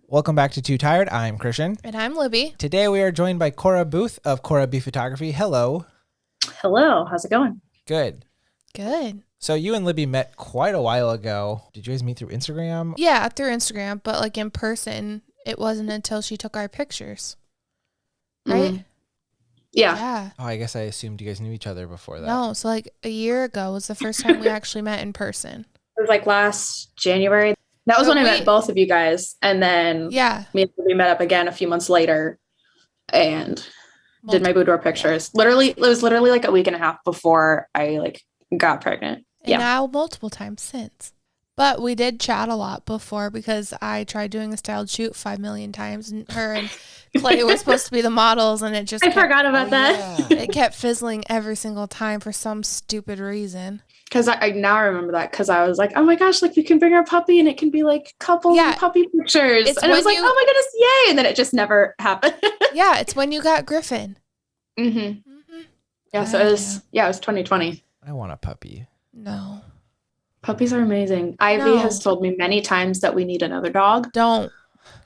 Welcome back to Too Tired. I'm Christian. And I'm Libby. Today we are joined by Corah Booth of Corah B Photography. Hello. Hello. How's it going? Good. Good. So you and Libby met quite a while ago. Did you guys meet through Instagram? Yeah, through Instagram, but like in person, it wasn't until she took our pictures. Right? Mm. Yeah. Yeah. Oh, I guess I assumed you guys knew each other before that. No, so like a year ago was the first time we actually met in person. It was like last January. That was So when I met both of you guys. And then we met up again a few months later and did my boudoir pictures. It was literally like a week and a half before I got pregnant. And now multiple times since. But we did chat a lot before because I tried doing a styled shoot 5 million times and her and Clay were supposed to be the models and it just forgot about that. It kept fizzling every single time for some stupid reason. Because I now remember that because I was like, oh my gosh, like we can bring our puppy and it can be like couple puppy pictures. And I was like, oh my goodness, yay. And then it just never happened. Yeah, it's when you got Griffin. Mm-hmm. Mm-hmm. Yeah, so it was 2020. I want a puppy. No. Puppies are amazing. Ivy has told me many times that we need another dog. Don't.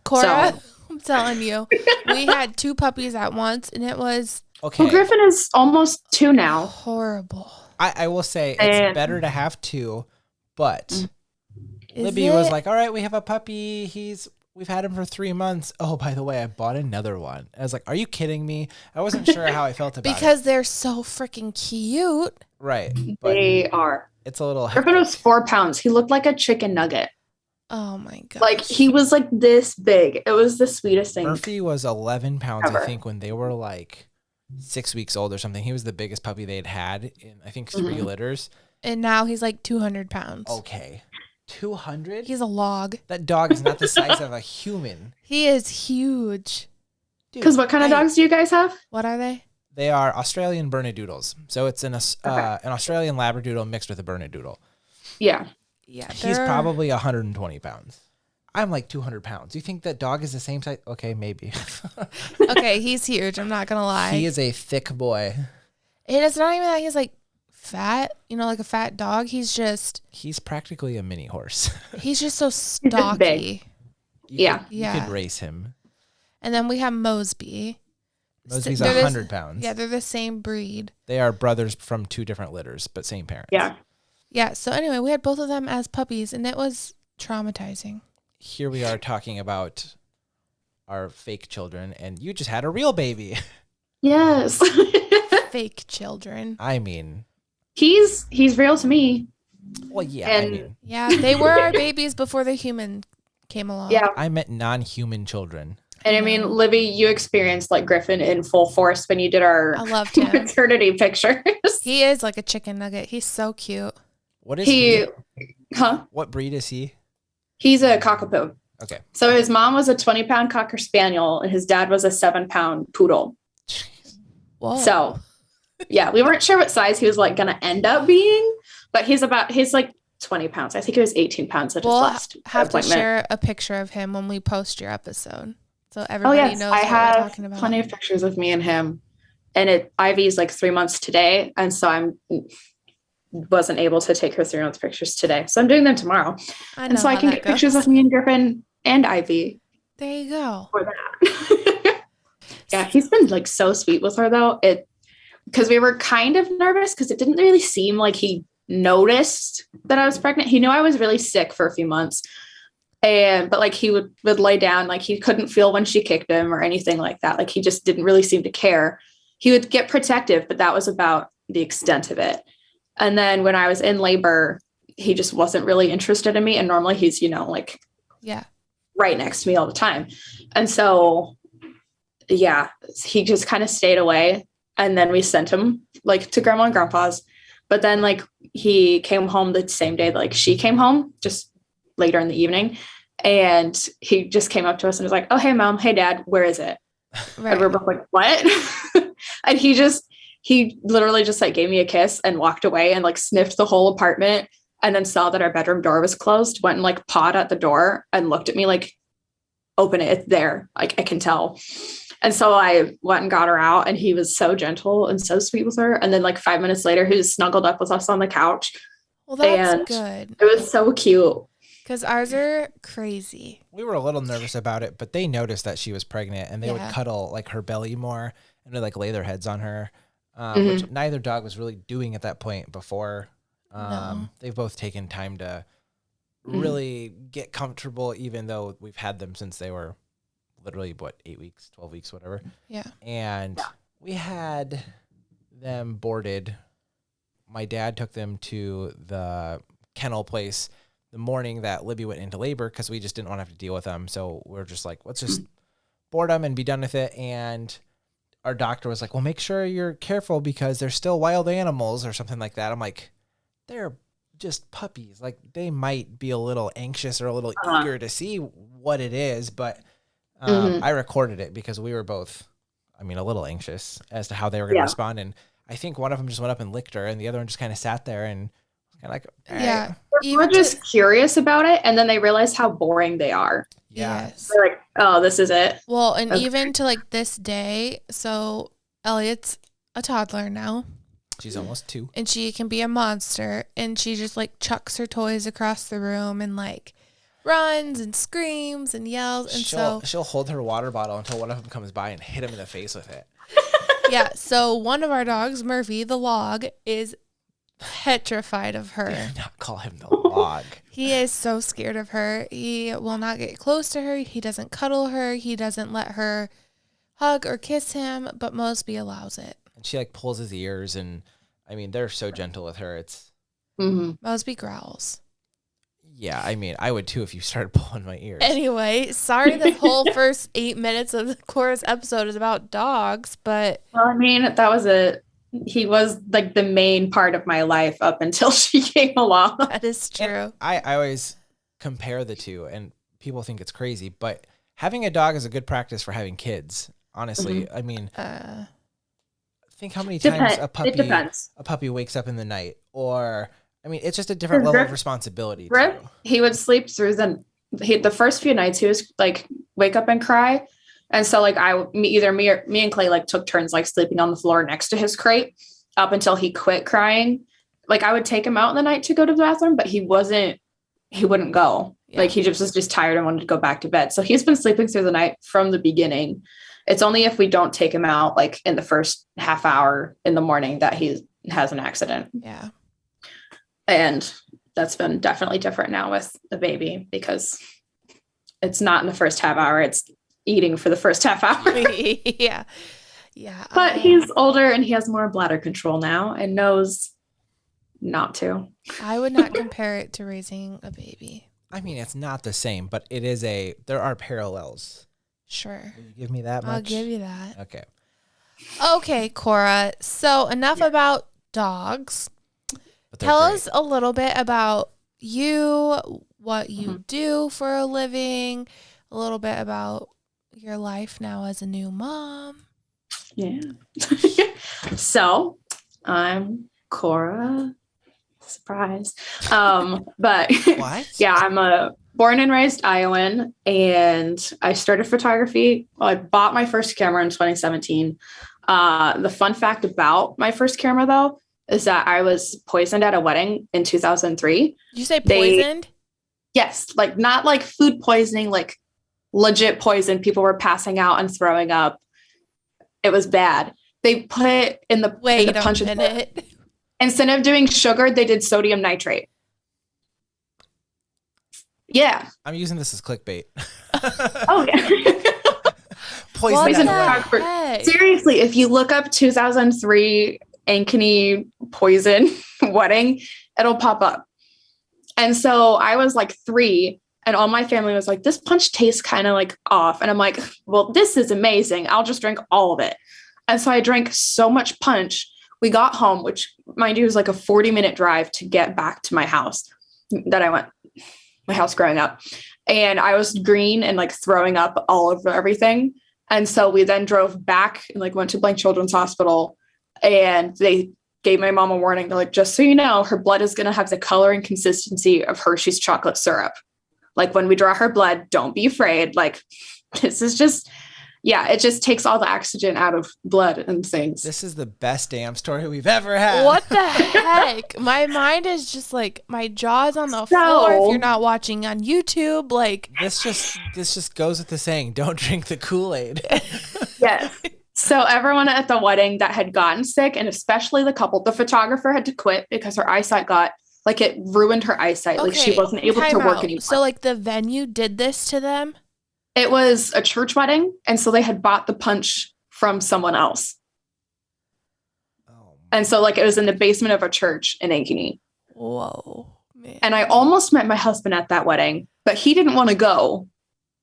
Corah, I'm telling you. We had 2 puppies at once and it was... Okay. Well, Griffin is almost 2 now. Horrible. I will say it's better to have 2, but Libby was like, all right, we have a puppy. We've had him for 3 months. Oh, by the way, I bought another one. I was like, are you kidding me? I wasn't sure how I felt about it. Because they're so freaking cute. Right. They are. It's a little Griffin was 4 pounds. He looked like a chicken nugget. Oh my god. Like he was like this big. It was the sweetest thing. Murphy was 11 pounds, ever. I think, when they were like 6 weeks old or something. He was the biggest puppy they'd had in, I think, 3 litters. And now he's like 200 pounds. Okay. 200? He's a log. That dog is not the size of a human. He is huge. Because what kind of dogs do you guys have? What are they? They are Australian Bernedoodles. So it's an Australian Labradoodle mixed with a Bernedoodle. Yeah. Yeah. He's probably 120 pounds. I'm like 200 pounds. You think that dog is the same size? Okay, maybe. Okay, he's huge. I'm not going to lie. He is a thick boy. And it's not even that he's like fat, like a fat dog. He's practically a mini horse. He's just so stocky. You could race him. And then we have Mosby. Mosby's 100 pounds. Yeah, they're the same breed. They are brothers from 2 different litters, but same parents. Yeah. Yeah, so anyway, we had both of them as puppies, and it was traumatizing. Here we are talking about our fake children, and you just had a real baby. Yes. Fake children. I mean... He's real to me. Well, yeah, Yeah, they were our babies before the human came along. Yeah. I meant non-human children. And I mean, Libby, you experienced like Griffin in full force when you did our maternity pictures. He is like a chicken nugget. He's so cute. What is he? Huh? What breed is he? He's a cockapoo. Okay. So his mom was a 20-pound Cocker Spaniel and his dad was a 7-pound poodle. Whoa. So, yeah, we weren't sure what size he was like going to end up being, but he's like 20 pounds. I think it was 18 pounds at his last have appointment. To share a picture of him when we post your episode. So everybody knows what we're talking about. I have plenty of pictures of me and him. And Ivy's like 3 months today. And so wasn't able to take her 3 months pictures today. So I'm doing them tomorrow. And so I can get pictures of me and Griffin and Ivy. There you go. For that. Yeah, he's been like so sweet with her though. Because we were kind of nervous because it didn't really seem like he noticed that I was pregnant. He knew I was really sick for a few months. But like he would lay down, like he couldn't feel when she kicked him or anything like that. Like he just didn't really seem to care. He would get protective, but that was about the extent of it. And then when I was in labor, he just wasn't really interested in me. And normally he's, right next to me all the time. And so, yeah, he just kind of stayed away. And then we sent him like to grandma and grandpa's. But then like he came home the same day, like she came home just later in the evening. And he just came up to us and was like, oh, hey, mom. Hey, dad, where is it? Right. And we're both like, what? And he literally just like gave me a kiss and walked away and like sniffed the whole apartment and then saw that our bedroom door was closed, went and like pawed at the door and looked at me like, open it. It's there. Like I can tell. And so I went and got her out and he was so gentle and so sweet with her. And then like 5 minutes later, he was snuggled up with us on the couch. Well, that's good. It was so cute. Because ours are crazy. We were a little nervous about it, but they noticed that she was pregnant, and they would cuddle like her belly more and would like lay their heads on her, which neither dog was really doing at that point before. No. They've both taken time to really get comfortable, even though we've had them since they were literally 8 weeks, 12 weeks, whatever. Yeah. And we had them boarded. My dad took them to the kennel place the morning that Libby went into labor because we just didn't want to have to deal with them. So we're just like, let's just board them and be done with it. And our doctor was like, well, make sure you're careful because they're still wild animals or something like that. I'm like, they're just puppies. Like, they might be a little anxious or a little eager to see what it is. But I recorded it because we were both, a little anxious as to how they were going to respond. And I think one of them just went up and licked her, and the other one just kind of sat there and kind of like, yeah. We're just curious about it, and then they realize how boring they are. Yeah. Yes. They're like, oh, this is it. Well, and even to like this day, so Elliot's a toddler now. She's almost 2. And she can be a monster, and she just like chucks her toys across the room and like runs and screams and yells. And she'll hold her water bottle until one of them comes by and hit him in the face with it. Yeah. So one of our dogs, Murphy, the log, is petrified of her. Do not call him the log. He is so scared of her. He will not get close to her. He doesn't cuddle her. He doesn't let her hug or kiss him, but Mosby allows it. And she like pulls his ears, and they're so gentle with her. It's Mosby growls. Yeah, I would too if you started pulling my ears. Anyway, sorry the whole first 8 minutes of the Corah's episode is about dogs, but well, that was he was like the main part of my life up until she came along. That is true. And I always compare the two, and people think it's crazy, but having a dog is a good practice for having kids. Honestly, think how many times a puppy wakes up in the night, or it's just a different level of responsibility. Rip, he would sleep through the first few nights. He was like wake up and cry. And so like me and Clay like took turns like sleeping on the floor next to his crate up until he quit crying. Like I would take him out in the night to go to the bathroom, but he wouldn't go. Yeah. Like he was just tired and wanted to go back to bed. So he's been sleeping through the night from the beginning. It's only if we don't take him out like in the first half hour in the morning that he has an accident. Yeah. And that's been definitely different now with the baby because it's not in the first half hour. It's eating for the first half hour. Yeah. But he's older and he has more bladder control now and knows not to. I would not compare it to raising a baby. It's not the same, but there are parallels. Sure. Will you give me that much? I'll give you that. Okay. Okay, Corah. So enough about dogs. Tell us a little bit about you, what you do for a living, a little bit about your life now as a new mom. Yeah. So I'm Corah. Surprise. But what? Yeah, I'm a born and raised Iowan, and I started photography. Well, I bought my first camera in 2017. The fun fact about my first camera, though, is that I was poisoned at a wedding in 2003. Did you say poisoned? Yes, like not like food poisoning, like legit poison. People were passing out and throwing up. It was bad. They put in the punch a minute. Instead of doing sugar, they did sodium nitrate. Yeah. I'm using this as clickbait. Oh, yeah. Poison. Seriously, if you look up 2003 Ankeny poison wedding, it'll pop up. And so I was like 3, and all my family was like, this punch tastes kind of like off. And I'm like, well, this is amazing. I'll just drink all of it. And so I drank so much punch. We got home, which mind you was like a 40-minute drive to get back to my house my house growing up. And I was green and like throwing up all over everything. And so we then drove back and like went to Blank Children's Hospital, and they gave my mom a warning. They're like, just so you know, her blood is going to have the color and consistency of Hershey's chocolate syrup. Like when we draw her blood, don't be afraid. Like this is just, Yeah, it just takes all the oxygen out of blood and things. This is the best damn story we've ever had. What the heck? My mind is just like, my jaw's on the floor if you're not watching on YouTube. Like, this just goes with the saying, don't drink the Kool-Aid. Yes. So everyone at the wedding that had gotten sick, and especially the couple, the photographer had to quit because her eyesight it ruined her eyesight. Okay, like she wasn't able to work anymore. So like the venue did this to them? It was a church wedding, and so they had bought the punch from someone else. And so it was in the basement of a church in Ankeny. Whoa, man. And I almost met my husband at that wedding, but he didn't want to go.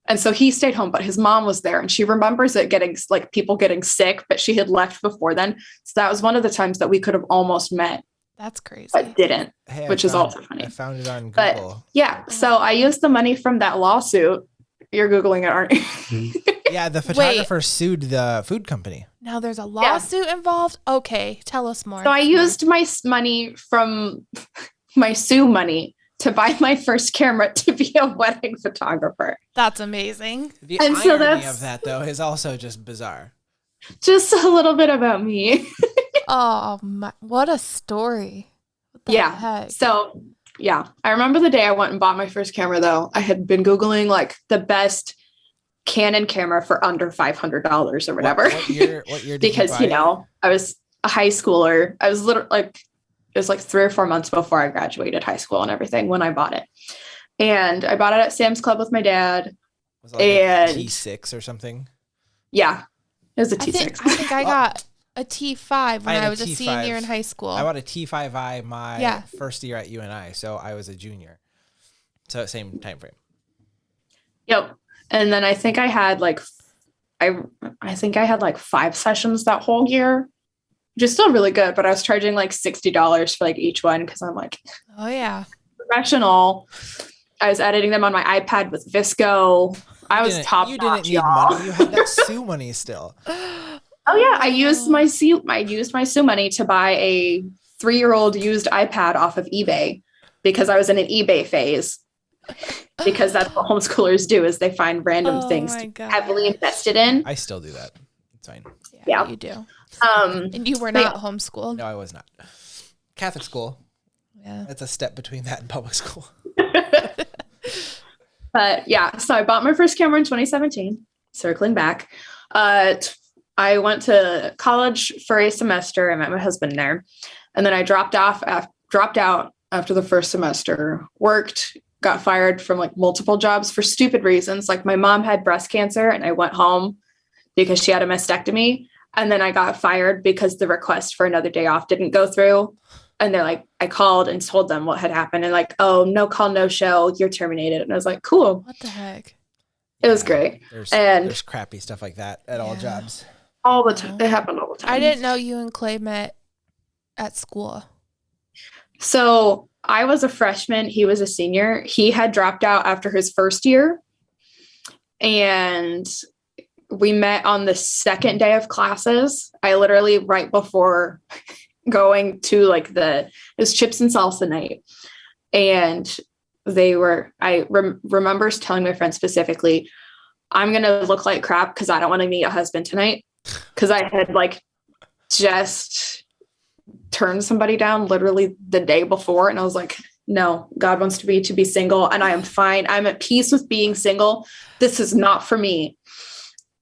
And so he stayed home, but his mom was there, and she remembers it getting people getting sick, but she had left before then. So that was one of the times that we could have almost met. That's crazy. But didn't, which is also funny. I found it on Google. But yeah, so I used the money from that lawsuit. You're Googling it, aren't you? Yeah, the photographer sued the food company. Now there's a lawsuit involved? Okay, tell us more. So I used my money from my Sue money to buy my first camera to be a wedding photographer. That's amazing. The irony of that, though, is also just bizarre. Just a little bit about me. Oh, my, what a story. What the heck? So, yeah. I remember the day I went and bought my first camera, though. I had been Googling, the best Canon camera for under $500 or whatever. What year did because, you buy? I was a high schooler. I was literally, it was 3 or 4 months before I graduated high school and everything when I bought it. And I bought it at Sam's Club with my dad. Was it a T6 or something? Yeah. It was a T6. I think I got a T5 when I was a senior in high school. I bought a T5i my first year at UNI, so I was a junior. So same time frame. Yep. And then I think I had I think I had 5 sessions that whole year, which is still really good, but I was charging $60 for each one because I'm oh yeah, professional. I was editing them on my iPad with Visco. I was top notch. You didn't need money. You had that Sue money still. Oh yeah, I used my Sue money to buy a 3-year-old used iPad off of eBay because I was in an eBay phase. Because that's what homeschoolers do, is they find random things to be heavily invested in. I still do that. It's fine. Yeah, you do. And you were not homeschooled? No, I was not. Catholic school. Yeah. That's a step between that and public school. But yeah, so I bought my first camera in 2017, circling back. I went to college for a semester. I met my husband there. And then I dropped out after the first semester, worked, got fired from multiple jobs for stupid reasons. My mom had breast cancer and I went home because she had a mastectomy. And then I got fired because the request for another day off didn't go through. And they're I called and told them what had happened. And oh, no call, no show, you're terminated. And I was cool. What the heck? It was great. There's crappy stuff like that at all jobs. All the time. It happened all the time. I didn't know you and Clay met at school. So I was a freshman. He was a senior. He had dropped out after his first year. And we met on the second day of classes. I literally, right before going to it was chips and salsa night. And I remember telling my friend specifically, I'm going to look like crap because I don't want to meet a husband tonight. Because I had just turned somebody down literally the day before. And I was no, God wants me to be single and I am fine. I'm at peace with being single. This is not for me.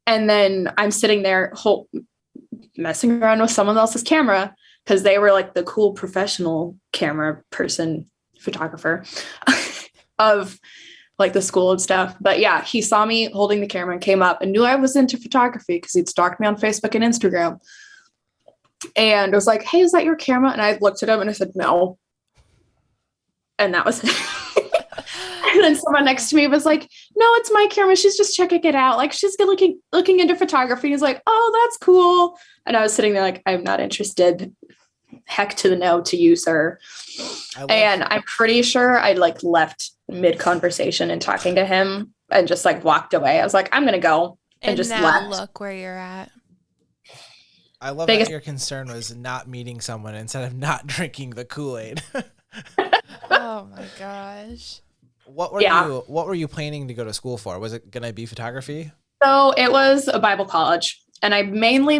And then I'm sitting there messing around with someone else's camera because they were the cool professional camera person, photographer of the school and stuff. But yeah, he saw me holding the camera and came up and knew I was into photography because he'd stalked me on Facebook and Instagram. And I was hey, is that your camera? And I looked at him and I said, no. And that was it. And then someone next to me was no, it's my camera. She's just checking it out. She's looking into photography. He's oh, that's cool. And I was sitting there I'm not interested. Heck to the no to you, sir. And I'm pretty sure I left mid-conversation and talking to him and just walked away. I was I'm going to go and just now left. Look where you're at. I love that your concern was not meeting someone instead of not drinking the Kool-Aid. Oh my gosh. What were you planning to go to school for? Was it going to be photography? So it was a Bible college, and I mainly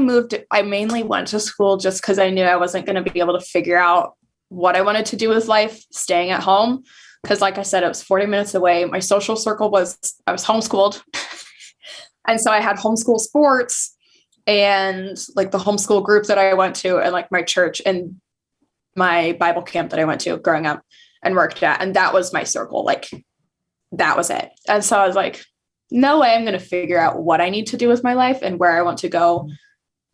went to school just because I knew I wasn't going to be able to figure out what I wanted to do with life staying at home. Because like I said, it was 40 minutes away. My social circle I was homeschooled. And so I had homeschool sports and like the homeschool group that I went to and like my church and my Bible camp that I went to growing up and worked at. And that was my circle. Like that was it. And so I was like, no way I'm going to figure out what I need to do with my life and where I want to go,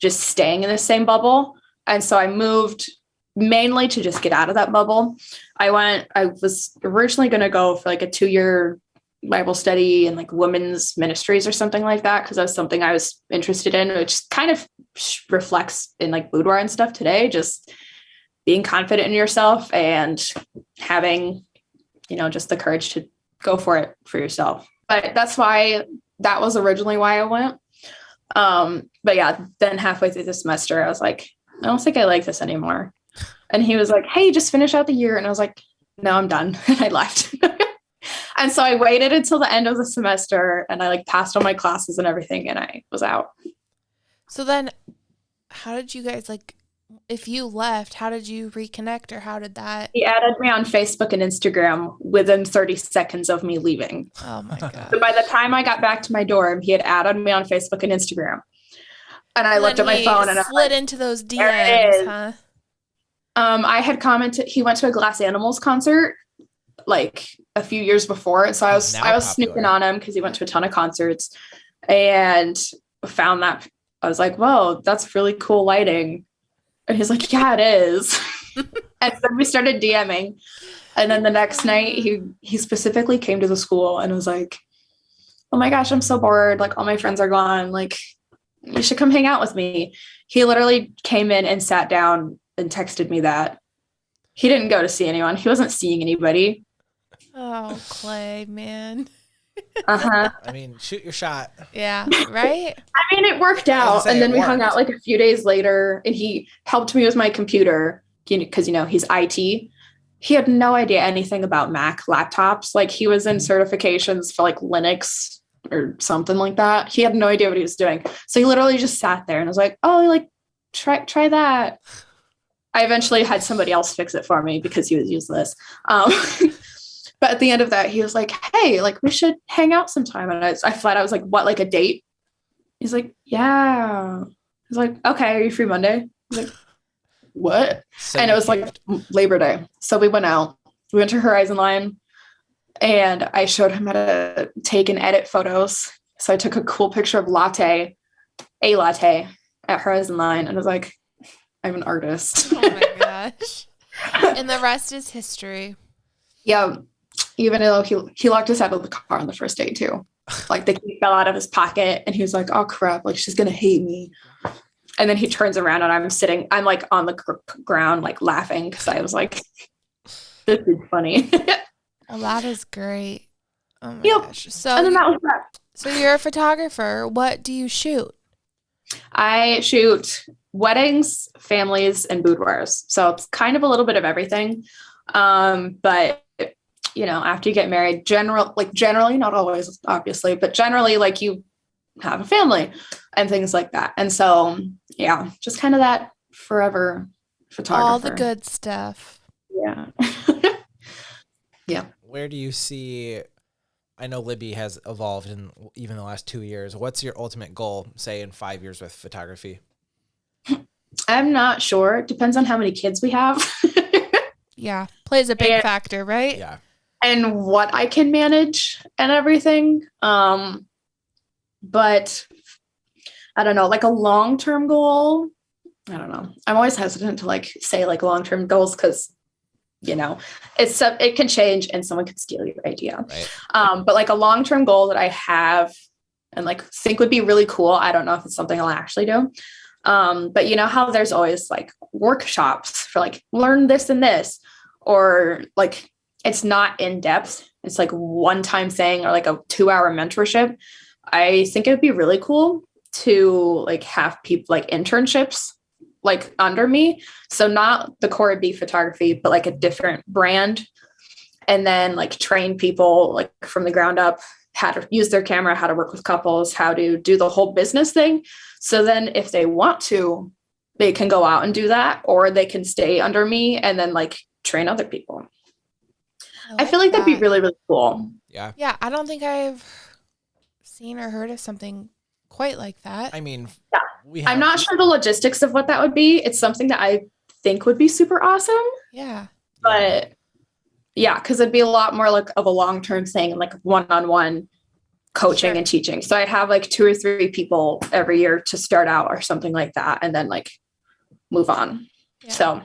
just staying in the same bubble. And so I moved mainly to just get out of that bubble. I was originally going to go for like a 2-year Bible study and like women's ministries or something like that, because that's something I was interested in, which kind of reflects in like boudoir and stuff today, just being confident in yourself and having, just the courage to go for it for yourself. But that was originally why I went. But yeah, then halfway through the semester, I was like, I don't think I like this anymore. And he was like, hey, just finish out the year. And I was like, no, I'm done. And I left. And so I waited until the end of the semester and I like passed all my classes and everything and I was out. So then how did you guys if you left, how did you reconnect or how did that? He added me on Facebook and Instagram within 30 seconds of me leaving. Oh my God. So by the time I got back to my dorm, he had added me on Facebook and Instagram. And I looked at my phone and I slid into those DMs, huh? I had commented, he went to a Glass Animals concert like a few years before. And so I was snooping on him because he went to a ton of concerts and found that. I was like, whoa, that's really cool lighting. And he's like, yeah, it is. And then we started DMing. And then the next night he specifically came to the school and was like, oh my gosh, I'm so bored. Like all my friends are gone. Like you should come hang out with me. He literally came in and sat down and texted me that. He didn't go to see anyone. He wasn't seeing anybody. Oh, Clay, man. Uh-huh. I mean, shoot your shot. Yeah, right? I mean, it worked out. And then we hung out like a few days later and he helped me with my computer because, he's IT. He had no idea anything about Mac laptops. Like he was in certifications for like Linux or something like that. He had no idea what he was doing. So he literally just sat there and was like, oh, like try that. I eventually had somebody else fix it for me because he was useless. But at the end of that, he was like, hey, like we should hang out sometime. And I flat out was like, what, like a date? He's like, yeah. He's like, okay, are you free Monday? I was like, what? And it was like Labor Day. So we went out. We went to Horizon Line and I showed him how to take and edit photos. So I took a cool picture of a latte at Horizon Line and I was like, I'm an artist. Oh my gosh. And the rest is history. Yeah. Even though he locked us out of the car on the first day too. Like the key fell out of his pocket and he was like, oh crap, like she's going to hate me. And then he turns around and I'm like on the ground, like laughing. Cause I was like, this is funny. Well, that is great. Oh my gosh. So, and then that was that. So you're a photographer. What do you shoot? I shoot weddings, families, and boudoirs. So it's kind of a little bit of everything. But after you get married, generally, not always, obviously, but generally, like you have a family and things like that. And so, yeah, just kind of that forever photographer. All the good stuff. Yeah. Yeah. Where do you see, I know Libby has evolved in even the last 2 years. What's your ultimate goal, say, in 5 years with photography? I'm not sure. It depends on how many kids we have. Yeah. Plays a big factor, right? Yeah. And what I can manage and everything. But I don't know, like a long-term goal. I don't know. I'm always hesitant to like say like long-term goals because, it can change and someone can steal your idea. Right. But like a long-term goal that I have and like think would be really cool. I don't know if it's something I'll actually do. But you know how there's always like workshops for like learn this and this, or like it's not in depth. It's like one-time thing or like a 2-hour mentorship. I think it would be really cool to like have people like internships like under me. So not the Corah B photography, but like a different brand. And then like train people like from the ground up how to use their camera, how to work with couples, how to do the whole business thing. So then if they want to, they can go out and do that, or they can stay under me and then like train other people. I feel like that'd be really, really cool. Yeah. Yeah. I don't think I've seen or heard of something quite like that. I mean, I'm not sure the logistics of what that would be. It's something that I think would be super awesome. Yeah. But yeah, because it'd be a lot more like of a long-term thing, like one-on-one coaching and teaching. So I'd have like 2 or 3 people every year to start out or something like that, and then like move on. Yeah. So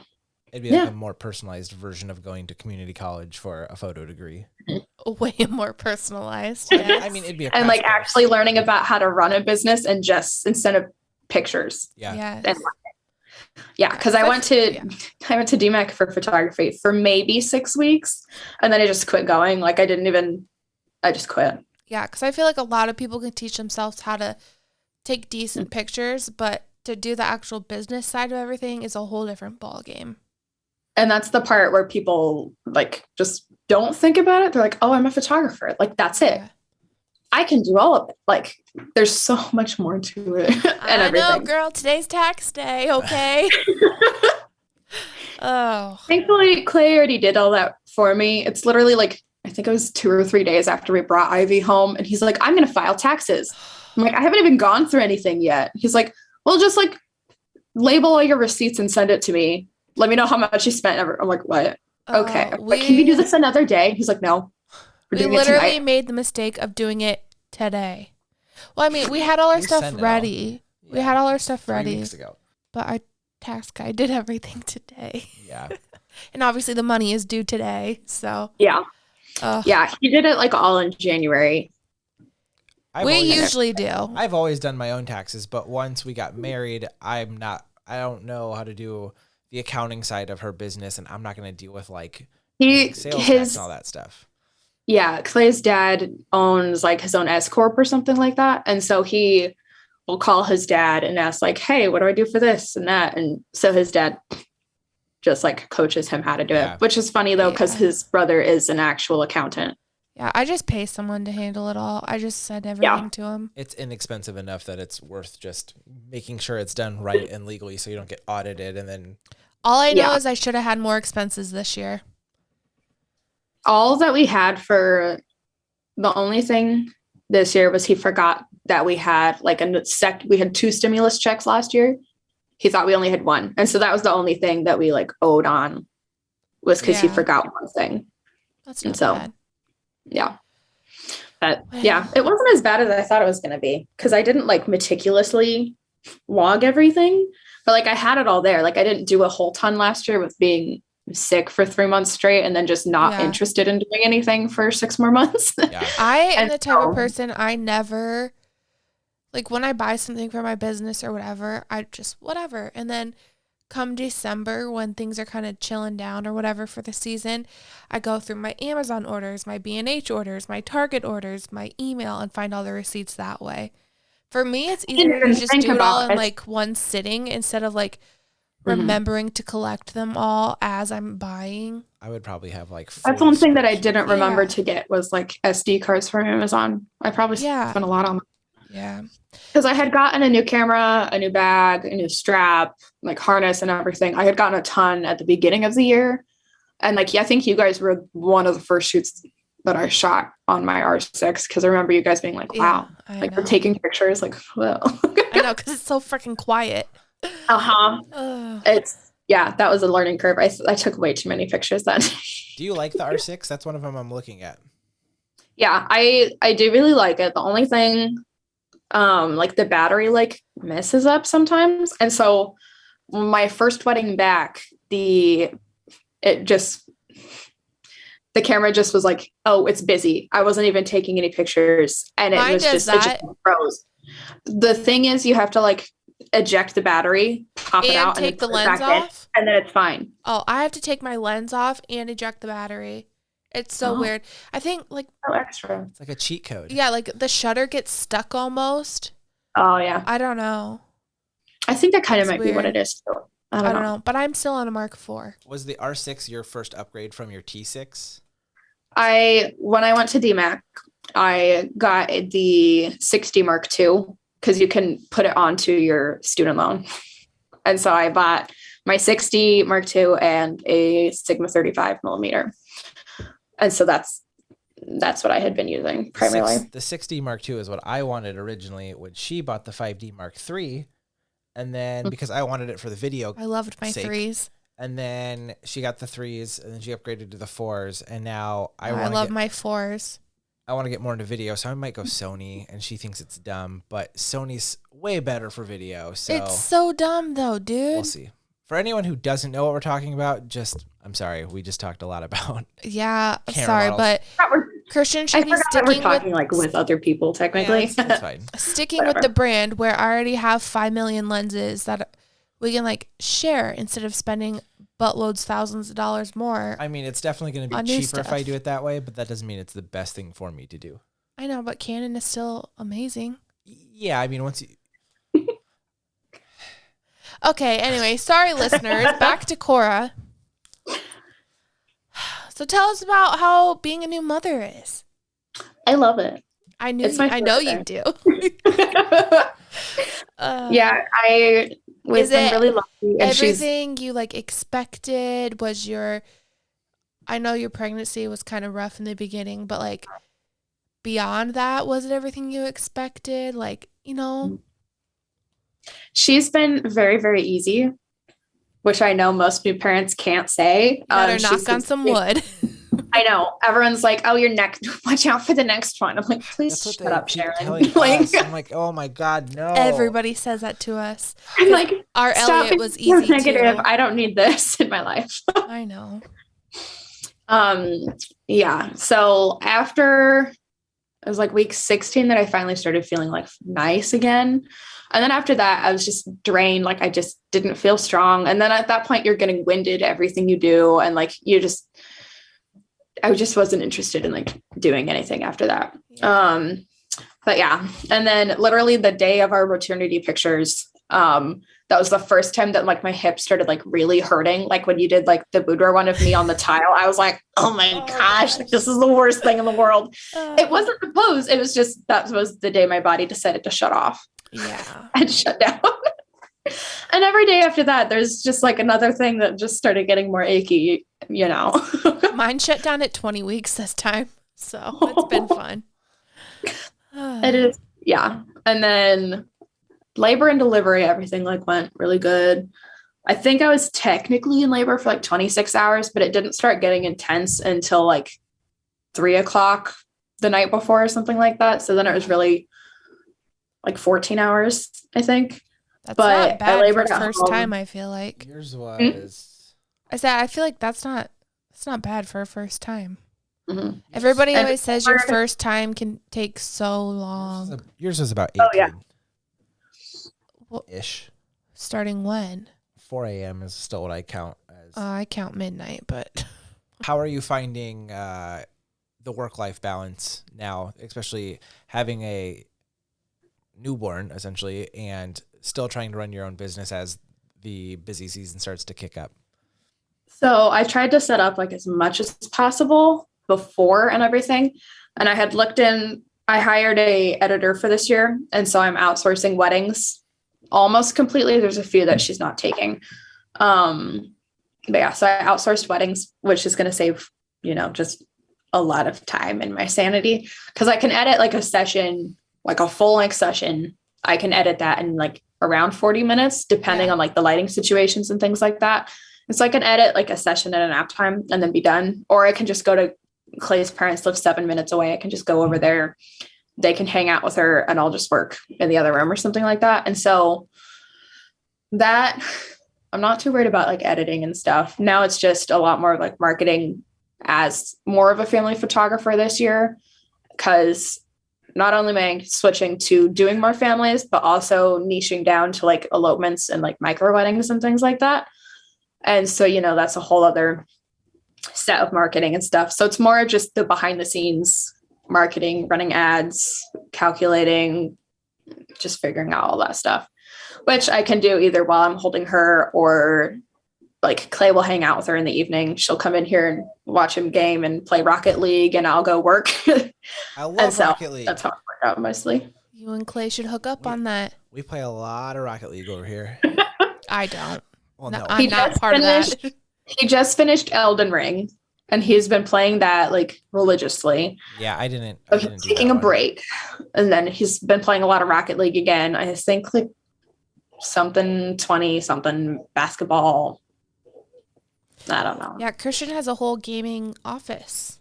it'd be like a more personalized version of going to community college for a photo degree. Way more personalized. Yes. I mean, it'd be and like actually learning about how to run a business and just instead of pictures. Yeah. Yes. And yeah, because I went to DMAC for photography for maybe 6 weeks, and then I just quit going. Like I just quit. Yeah, because I feel like a lot of people can teach themselves how to take decent pictures, but to do the actual business side of everything is a whole different ball game. And that's the part where people like just don't think about it. They're like, oh, I'm a photographer. Like, that's it. Yeah. I can do all of it. Like, there's so much more to it. And I know, girl. Today's tax day, okay? Oh. Thankfully, Clay already did all that for me. It's literally like, I think it was 2 or 3 days after we brought Ivy home. And he's like, I'm going to file taxes. I'm like, I haven't even gone through anything yet. He's like, well, just like label all your receipts and send it to me. Let me know how much you spent. I'm like, what? Okay. Like, can we do this another day? He's like, no. We literally made the mistake of doing it today. Well, I mean, we had all our stuff ready. Yeah. We had all our stuff ready. 3 weeks ago. But our tax guy did everything today. Yeah. And obviously the money is due today. So. Yeah. Yeah. He did it like all in January. We usually do. I've always done my own taxes, but once we got married, I don't know how to do the accounting side of her business, and I'm not going to deal with like sales tax and all that stuff. Yeah, Clay's dad owns like his own S Corp or something like that. And so he will call his dad and ask like, hey, what do I do for this and that? And so his dad just like coaches him how to do it, which is funny though, because his brother is an actual accountant. Yeah, I just pay someone to handle it all. I just send everything to him. It's inexpensive enough that it's worth just making sure it's done right and legally so you don't get audited and then... All I know is I should have had more expenses this year. All that we had for the only thing this year was he forgot that we had like we had 2 stimulus checks last year. He thought we only had 1. And so that was the only thing that we like owed on was because he forgot one thing. That's not bad. Yeah. But yeah, it wasn't as bad as I thought it was going to be because I didn't like meticulously log everything, but like I had it all there. Like I didn't do a whole ton last year with being sick for 3 months straight and then just not interested in doing anything for 6 more months. I am the type of person I never, like when I buy something for my business or whatever, I just whatever. And then come December when things are kind of chilling down or whatever for the season, I go through my Amazon orders, my B&H orders, my Target orders, my email, and find all the receipts that way. For me, it's easier to just do it all in like one sitting instead of like remembering to collect them all as I'm buying. I would probably have like... That's one thing that I didn't remember to get was like SD cards from Amazon. I probably spent a lot on them. Yeah. Because I had gotten a new camera, a new bag, a new strap, like harness and everything. I had gotten a ton at the beginning of the year. And like, I think you guys were one of the first shoots that I shot on my R6. Because I remember you guys being like, wow, like we're taking pictures. Like, well. I know, because it's so freaking quiet. That was a learning curve. I took way too many pictures then. Do you like the R6? That's one of them I'm looking at. Yeah, I do really like it. The only thing... like the battery like messes up sometimes, and so my first wedding back the camera just was like, oh, it's busy. I wasn't even taking any pictures and it just froze. The thing is you have to like eject the battery, pop it out, take the lens off, and then it's fine. Oh, I have to take my lens off and eject the battery. It's so weird. I think like extra. It's like a cheat code. Yeah, like the shutter gets stuck almost. Oh yeah. I don't know. I think that kind of might be what it is. I don't know. But I'm still on a Mark IV. Was the R6 your first upgrade from your T6? When I went to DMAC, I got the 60 Mark II because you can put it onto your student loan. And so I bought my 60 Mark II and a Sigma 35 millimeter. And so that's what I had been using primarily. The 60 Mark II is what I wanted originally when she bought the 5D Mark III. And then because I wanted it for the video. I loved my 3s. And then she got the 3s and then she upgraded to the 4s. And now I love my 4s. I want to get more into video, so I might go Sony, and she thinks it's dumb, but Sony's way better for video. So it's so dumb though, dude. We'll see. For anyone who doesn't know what we're talking about, I'm sorry, we just talked a lot about. Yeah, sorry, but Christian should be sticking with other people technically. Yeah, that's fine. Sticking with the brand where I already have 5 million lenses that we can share instead of spending buttloads, thousands of dollars more. I mean, it's definitely going to be cheaper if I do it that way, but that doesn't mean it's the best thing for me to do. I know, but Canon is still amazing. Yeah, I mean, once you... Okay, anyway, sorry, listeners. Back to Corah. So tell us about how being a new mother is. I love it. I know you do. Yeah, We've been really lucky. And everything you expected? I know your pregnancy was kind of rough in the beginning, but beyond that, was it everything you expected? She's been very, very easy, which I know most new parents can't say. Better knock on some wood. I know. Everyone's like, oh, your neck, watch out for the next one. I'm like, please shut up, Sharon. I'm like, oh my God, no. Everybody says that to us. I'm like, our Elliot was easy negative. too. I don't need this in my life. I know. Yeah. So after it was week 16 that I finally started feeling nice again. And then after that, I was just drained. I just didn't feel strong. And then at that point, you're getting winded everything you do. And I just wasn't interested in doing anything after that. Yeah. But yeah. And then literally the day of our maternity pictures, that was the first time that my hip started really hurting. When you did the boudoir one of me on the tile, I was like, oh my gosh, this is the worst thing in the world. It wasn't the pose. It was just, that was the day my body decided to shut off. Yeah. And shut down. And every day after that, there's just another thing that just started getting more achy, Mine shut down at 20 weeks this time. So it's been fun. It is. Yeah. And then labor and delivery, everything went really good. I think I was technically in labor for 26 hours, but it didn't start getting intense until 3:00 the night before or something like that. So then it was really 14 hours, I think. That's not bad for the first time, I feel like. Yours was. I said, I feel like that's not bad for a first time. Mm-hmm. Everybody always says your first time can take so long. Yours was about 18. Oh, yeah. Ish. Starting when? 4 a.m. is still what I count as. I count midnight, but. How are you finding the work-life balance now, especially having a newborn, essentially, and still trying to run your own business as the busy season starts to kick up? So I tried to set up as much as possible before and everything. And I had I hired a editor for this year. And so I'm outsourcing weddings almost completely. There's a few that she's not taking. But yeah, so I outsourced weddings, which is going to save, just a lot of time and my sanity. Cause I can edit a session, a full length session. I can edit that in around 40 minutes, depending on the lighting situations and things like that. And so I can edit a session at a nap time and then be done. Or I can just go to Clay's parents live 7 minutes away. I can just go over there. They can hang out with her and I'll just work in the other room or something like that. And so that I'm not too worried about editing and stuff. Now it's just a lot more marketing as more of a family photographer this year. Cause not only am I switching to doing more families, but also niching down to elopements and micro weddings and things like that. And so, that's a whole other set of marketing and stuff. So it's more just the behind the scenes marketing, running ads, calculating, just figuring out all that stuff, which I can do either while I'm holding her or like Clay will hang out with her in the evening. She'll come in here and watch him game and play Rocket League, and I'll go work. I love Rocket League. That's how it worked out mostly. You and Clay should hook up on that. We play a lot of Rocket League over here. I don't. Well, no. I'm not part of that. He just finished Elden Ring, and he's been playing that like religiously. Yeah, I didn't. He's taking a break, and then he's been playing a lot of Rocket League again. I think like something 20 something basketball. I don't know. Yeah, Christian has a whole gaming office.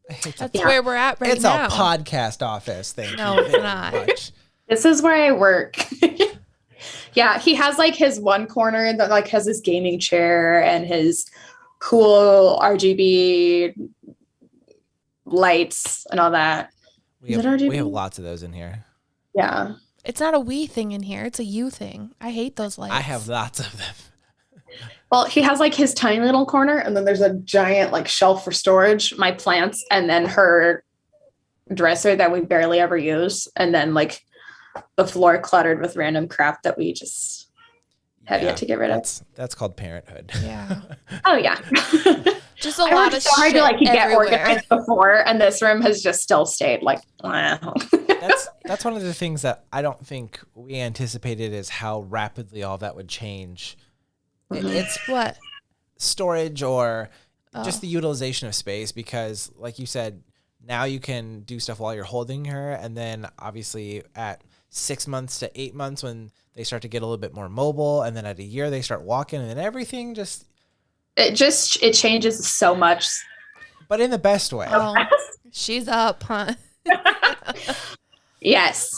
That's Yeah. where we're at right now. It's a podcast office. Thank you. No, it's not. Much. This is where I work. Yeah, he has like his one corner that like has his gaming chair and his cool RGB lights and all that. We have lots of those in here. Yeah. It's not a we thing in here. It's a you thing. I hate those lights. I have lots of them. Well, he has like his tiny little corner, and then there's a giant like shelf for storage, my plants, and then her dresser that we barely ever use, and then like the floor cluttered with random crap that we just have yet to get rid of. That's called parenthood. Yeah. Oh yeah. Just a lot of shit to like get everywhere. organized before, and this room has just still stayed like wow. That's one of the things that I don't think we anticipated is how rapidly all that would change. It's What? storage or just the utilization of space, because like you said, now you can do stuff while you're holding her, and then obviously at 6 months to 8 months when they start to get a little bit more mobile, and then at a year they start walking, and then everything just it changes so much, but in the best way. Oh, she's up, huh? Yes.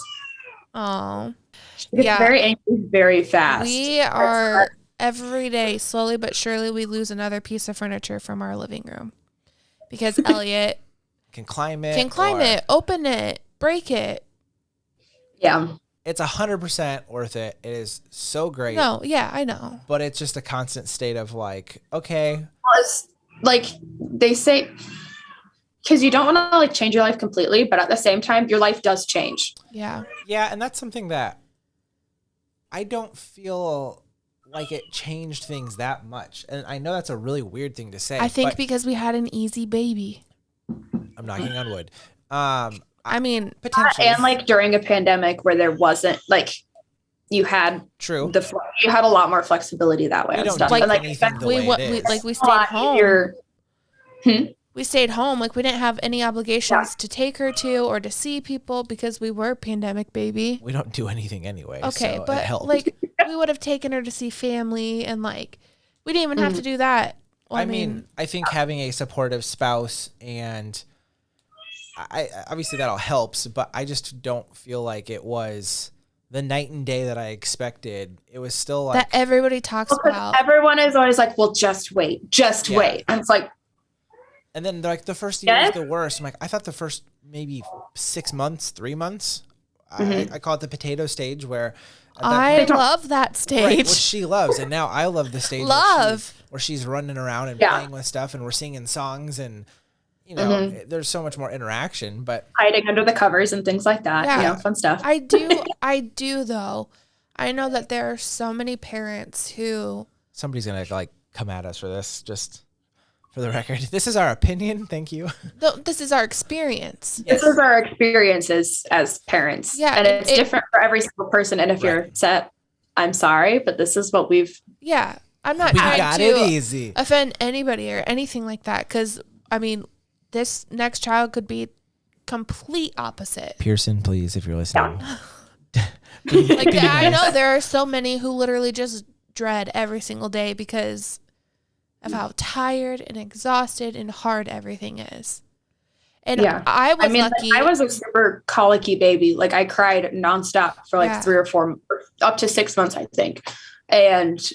Oh. She gets Yeah. very angry very fast. We are every day, slowly but surely, we lose another piece of furniture from our living room because Elliot Can climb it, open it, break it. Yeah. It's 100% worth it. It is so great. No, yeah, I know. But it's just a constant state of like, okay. It's like they say, because you don't want to like change your life completely, but at the same time, your life does change. Yeah. Yeah, and that's something that I don't feel like it changed things that much. And I know that's a really weird thing to say. I think because we had an easy baby. I'm knocking on wood. I mean, Potentially. And like during a pandemic where there wasn't like you had True. You had a lot more flexibility that way We and don't stuff. like And, like anything the way it is. we a stayed lot home. easier. We stayed home. Like we didn't have any obligations to take her to or to see people because we were pandemic baby. We don't do anything anyway. Okay, so it but helped. like we would have taken her to see family, and like we didn't even have to do that. Well, I mean, I think having a supportive spouse, and I obviously that all helps, but I just don't feel like it was the night and day that I expected. It was still like that everybody talks about. Everyone is always like, well, just wait. And it's like, and then like the first year is the worst. I'm like, I thought the first maybe 6 months, 3 months, I call it the potato stage, where I love that stage. right, which she loves, and now I love the stage where she's running around and playing with stuff, and we're singing songs, and you know, there's so much more interaction. But hiding under the covers and things like that. Yeah. You know, fun stuff. I do though. I know that there are so many parents who somebody's gonna like come at us for this, just for the record. This is our opinion. Thank you. this is our experience. This is our experiences as parents. Yeah, and it's different for every single person. And if you're upset, I'm sorry, but this is what we've. Yeah, I'm not We trying got to it easy. offend anybody or anything like that. Because I mean, this next child could be complete opposite. Pearson, please, if you're listening. Like I know there are so many who literally just dread every single day because of how tired and exhausted and hard everything is. And I was lucky. I was a super colicky baby. Like I cried nonstop for like 3 or 4, up to 6 months, I think. And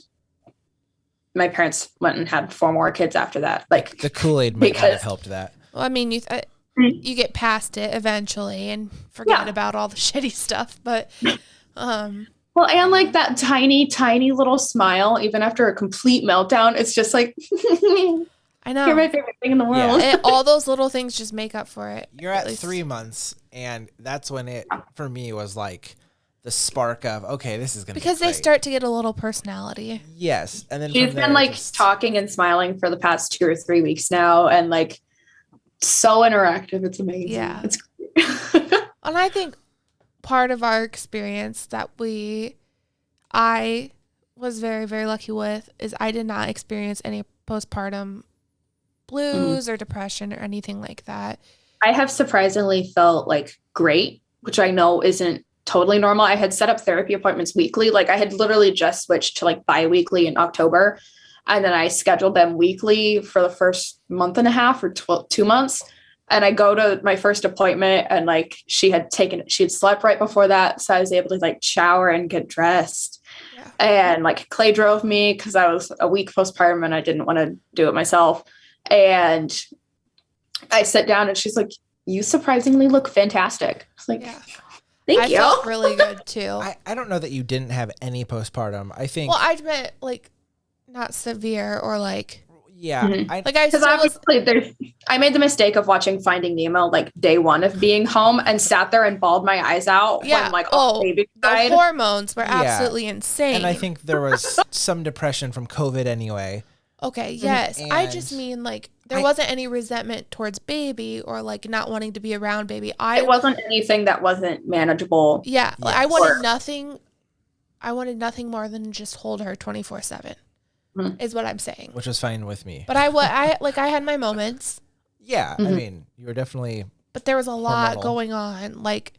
my parents went and had 4 more kids after that. Like the Kool-Aid might not have helped that. Well, I mean, you get past it eventually and forget about all the shitty stuff. But, well, and like that tiny, tiny little smile, even after a complete meltdown, it's just like, I know. You're my favorite thing in the world. Yeah. All those little things just make up for it. You're at 3 months, and that's when it, for me, was like, the spark of, okay, this is going to be because great. they start to get a little personality. Yes. And then she's been like talking and smiling for the past 2 or 3 weeks now. And like so interactive. It's amazing. Yeah. It's And I think part of our experience that I was very, very lucky with is I did not experience any postpartum blues or depression or anything like that. I have surprisingly felt like great, which I know isn't totally normal. I had set up therapy appointments weekly. Like I had literally just switched to like bi-weekly in October. And then I scheduled them weekly for the first month and a half or 2 months. And I go to my first appointment and like she had slept right before that. So I was able to like shower and get dressed. Yeah. And like Clay drove me because I was a week postpartum and I didn't want to do it myself. And I sat down and she's like, you surprisingly look fantastic. I was like, thank you. I felt really good too. I don't know that you didn't have any postpartum. I think. Well, I meant like not severe or like. Yeah. I made the mistake of watching Finding Nemo like day one of being home and sat there and bawled my eyes out when like baby died. The hormones were absolutely insane. And I think there was some depression from COVID anyway. Okay, yes. And I just mean like there wasn't any resentment towards baby or like not wanting to be around baby. It wasn't anything that wasn't manageable. Yeah. Yes. I wanted nothing. I wanted nothing more than just hold her 24/7. Is what I'm saying. Which was fine with me. But I had my moments. Yeah. I mean, you were definitely. But there was a lot going on. Like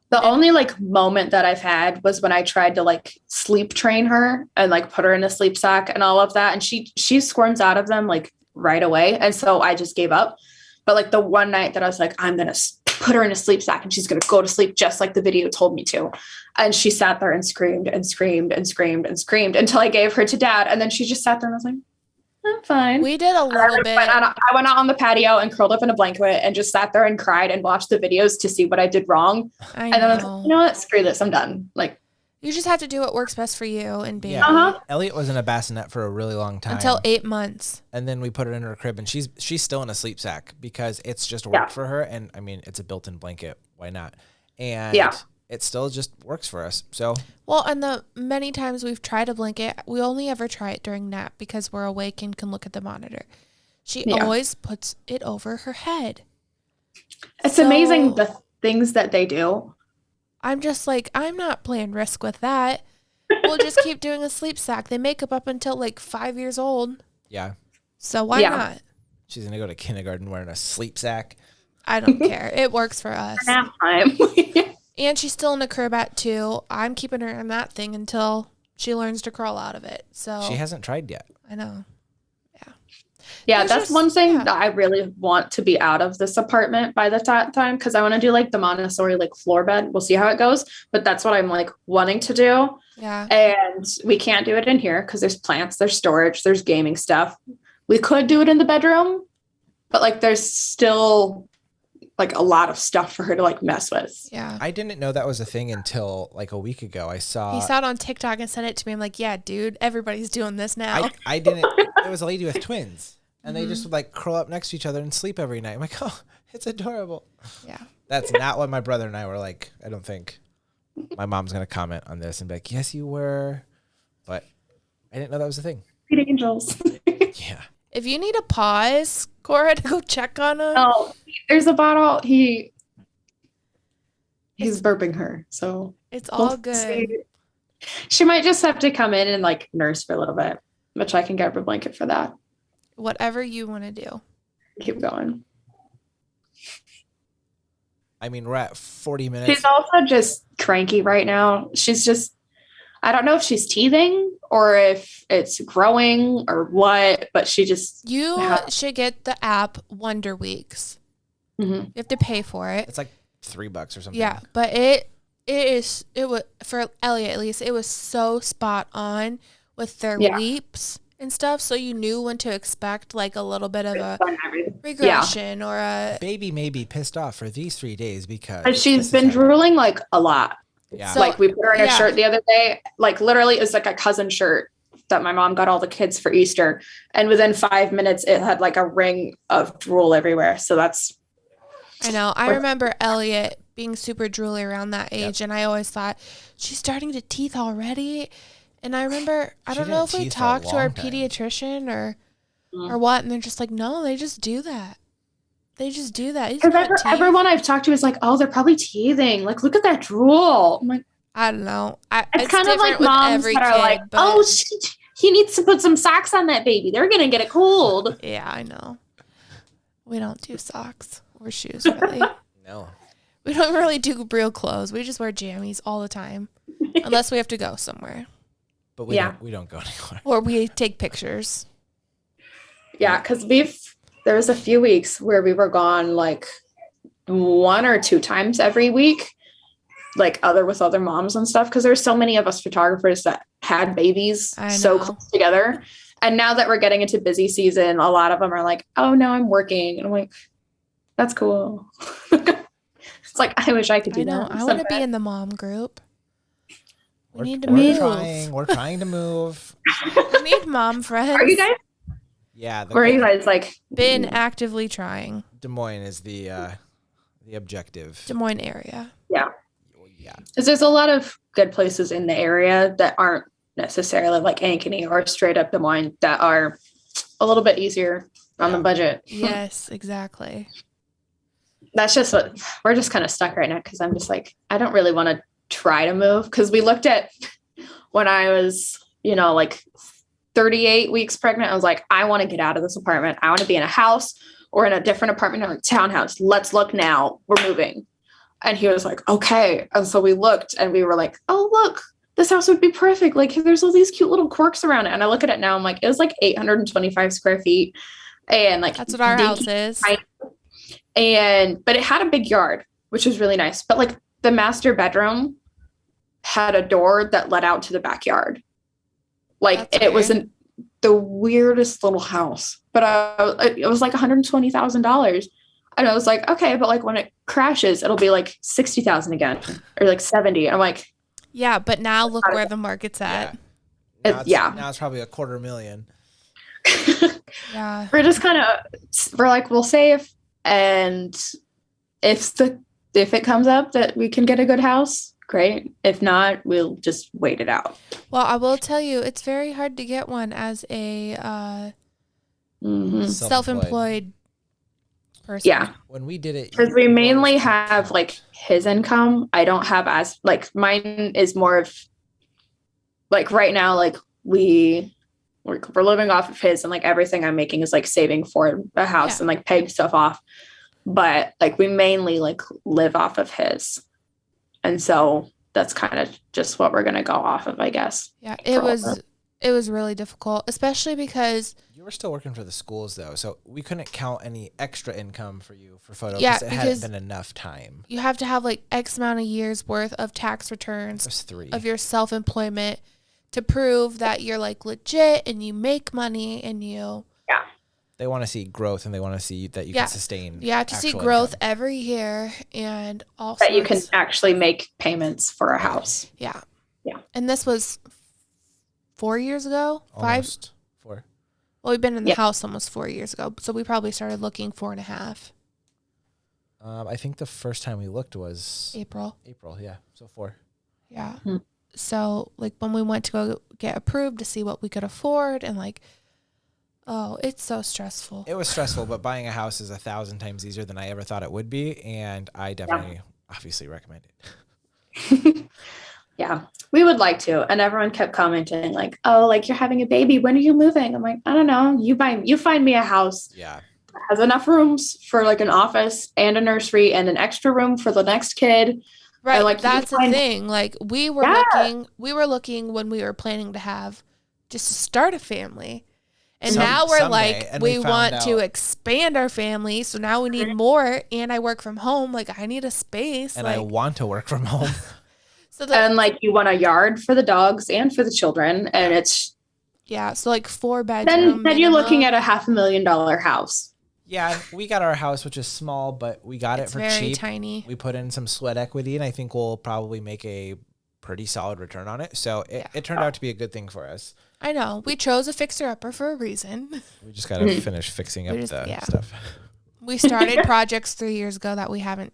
the only like moment that I've had was when I tried to like sleep train her and like put her in a sleep sack and all of that. And she squirms out of them like right away. And so I just gave up. But like the one night that I was like, I'm going to put her in a sleep sack and she's going to go to sleep just like the video told me to. And she sat there and screamed and screamed and screamed and screamed until I gave her to Dad. And then she just sat there and I was like, I'm fine. We did a little bit. I went out on the patio and curled up in a blanket and just sat there and cried and watched the videos to see what I did wrong. And then I was like, you know what? Screw this. I'm done. Like, you just have to do what works best for you and baby. Yeah. Elliot was in a bassinet for a really long time. Until 8 months. And then we put her in her crib and she's still in a sleep sack because it's just worked for her. And I mean, it's a built-in blanket. Why not? And it still just works for us. So. Well, and the many times we've tried a blanket, we only ever try it during nap because we're awake and can look at the monitor. She always puts it over her head. It's amazing the things that they do. I'm just like, I'm not playing risk with that. We'll just keep doing a sleep sack. They make up until like 5 years old. Yeah. So why not? She's going to go to kindergarten wearing a sleep sack. I don't care. It works for us. Nap time. And she's still in a crib at 2. I'm keeping her in that thing until she learns to crawl out of it. So she hasn't tried yet. I know. Yeah, that's one thing that I really want to be out of this apartment by the time because I want to do like the Montessori like floor bed. We'll see how it goes, but that's what I'm like wanting to do. Yeah. And we can't do it in here because there's plants, there's storage, there's gaming stuff. We could do it in the bedroom, but like there's still like a lot of stuff for her to like mess with. Yeah. I didn't know that was a thing until like a week ago. He saw it on TikTok and sent it to me. I'm like, yeah, dude, everybody's doing this now. I didn't. It was a lady with twins. And they just would like curl up next to each other and sleep every night. I'm like, oh, it's adorable. Yeah. That's not what my brother and I were like. I don't think my mom's going to comment on this and be like, yes, you were. But I didn't know that was a thing. Sweet angels. Yeah. If you need a pause, Corah, to go check on him. Oh, there's a bottle. He's burping her. So it's all good. See. She might just have to come in and like nurse for a little bit, which I can get her a blanket for that. Whatever you want to do. Keep going. I mean, we're at 40 minutes. She's also just cranky right now. She's just, I don't know if she's teething or if it's growing or what, but she just. You should get the app Wonder Weeks. Mm-hmm. You have to pay for it. It's like $3 or something. Yeah, but it was, for Elliot at least, it was so spot on with their leaps and stuff, so you knew when to expect like a little bit of a regression or a baby may be pissed off for these 3 days because she's been drooling like a lot. Yeah. So, like we put her in a shirt the other day, like literally it was like a cousin shirt that my mom got all the kids for Easter, and within 5 minutes it had like a ring of drool everywhere. So that's I know. I remember Elliot being super drooly around that age. And I always thought, she's starting to teeth already. And I remember, I don't know if we talked to our pediatrician or what, and they're just like, no, they just do that. They just do that. Because everyone I've talked to is like, oh, they're probably teething. Like, look at that drool. I'm like, I don't know. It's kind of like moms that are like, oh, he needs to put some socks on that baby. They're going to get a cold. Yeah, I know. We don't do socks or shoes, really. No. We don't really do real clothes. We just wear jammies all the time, unless we have to go somewhere. But we don't go anywhere. Or we take pictures. Yeah, because there was a few weeks where we were gone like 1 or 2 times every week, like with other moms and stuff, because there's so many of us photographers that had babies so close together. And now that we're getting into busy season, a lot of them are like, oh no, I'm working. And I'm like, that's cool. It's like, I wish I could do that. I want to be in the mom group. We need to move. We're trying to move. We need mom friends. Are you guys? Yeah. Where are you guys like? Been actively trying. Des Moines is the objective. Des Moines area. Yeah. Because there's a lot of good places in the area that aren't necessarily like Ankeny or straight up Des Moines that are a little bit easier on the budget. Yes, exactly. That's just what we're just kind of stuck right now, because I'm just like, I don't really want to try to move, because we looked at when I was, like 38 weeks pregnant. I was like, I want to get out of this apartment. I want to be in a house or in a different apartment or a townhouse. Let's look now. We're moving. And he was like, okay. And so we looked and we were like, oh, look, this house would be perfect. Like, there's all these cute little quirks around it. And I look at it now, I'm like, it was like 825 square feet. And like, that's what our house is. But it had a big yard, which was really nice. But like the master bedroom had a door that led out to the backyard. Like it wasn't the weirdest little house, but it was like $120,000. And I was like, okay, but like when it crashes, it'll be like 60,000 again, or like 70. And I'm like, yeah, but now look where the market's at. Now it's probably $250,000. Yeah. We're just we're like, we'll save. And if it comes up that we can get a good house, great. If not, we'll just wait it out. Well, I will tell you, it's very hard to get one as a self-employed person. Yeah. When we did it, because we mainly have like his income. I don't have mine is more of like right now, like we're living off of his, and like everything I'm making is like saving for a house and like paying stuff off. But like we mainly like live off of his. And so that's kind of just what we're going to go off of, I guess. Yeah, it was really difficult, especially because you were still working for the schools though. So we couldn't count any extra income for you for photos. Yeah, because it hadn't been enough time. You have to have like X amount of years worth of tax returns of your self-employment to prove that you're like legit and you make money and you. Yeah. They want to see growth, and they want to see that you can sustain. You have to see growth every year, and also that you can actually make payments for a house. Yeah. Yeah. And this was 4 years ago? Almost 4. Well, we've been in the house almost 4 years ago, so we probably started looking 4.5. I think the first time we looked was April, yeah. So 4. Yeah. So like when we went to go get approved to see what we could afford, and like, oh, it's so stressful. It was stressful, but buying a house is 1,000 times easier than I ever thought it would be, and I definitely, obviously recommend it. Yeah, we would like to. And everyone kept commenting like, oh, like you're having a baby. When are you moving? I'm like, I don't know. You find me a house. Yeah. That has enough rooms for like an office and a nursery and an extra room for the next kid. Right. Like, that's the thing. Like we were looking when we were planning to have just to start a family. And now we're like, we want to expand our family. So now we need more. And I work from home. Like I need a space. And I want to work from home. And like you want a yard for the dogs and for the children. And it's. Yeah. So like 4 bedrooms. Then you're looking at a $500,000 house. Yeah. We got our house, which is small, but we got it for cheap. Very tiny. We put in some sweat equity, and I think we'll probably make a pretty solid return on it. So it turned out to be a good thing for us. I know. We chose a fixer-upper for a reason. We just got to finish fixing up the stuff. We started projects 3 years ago that we haven't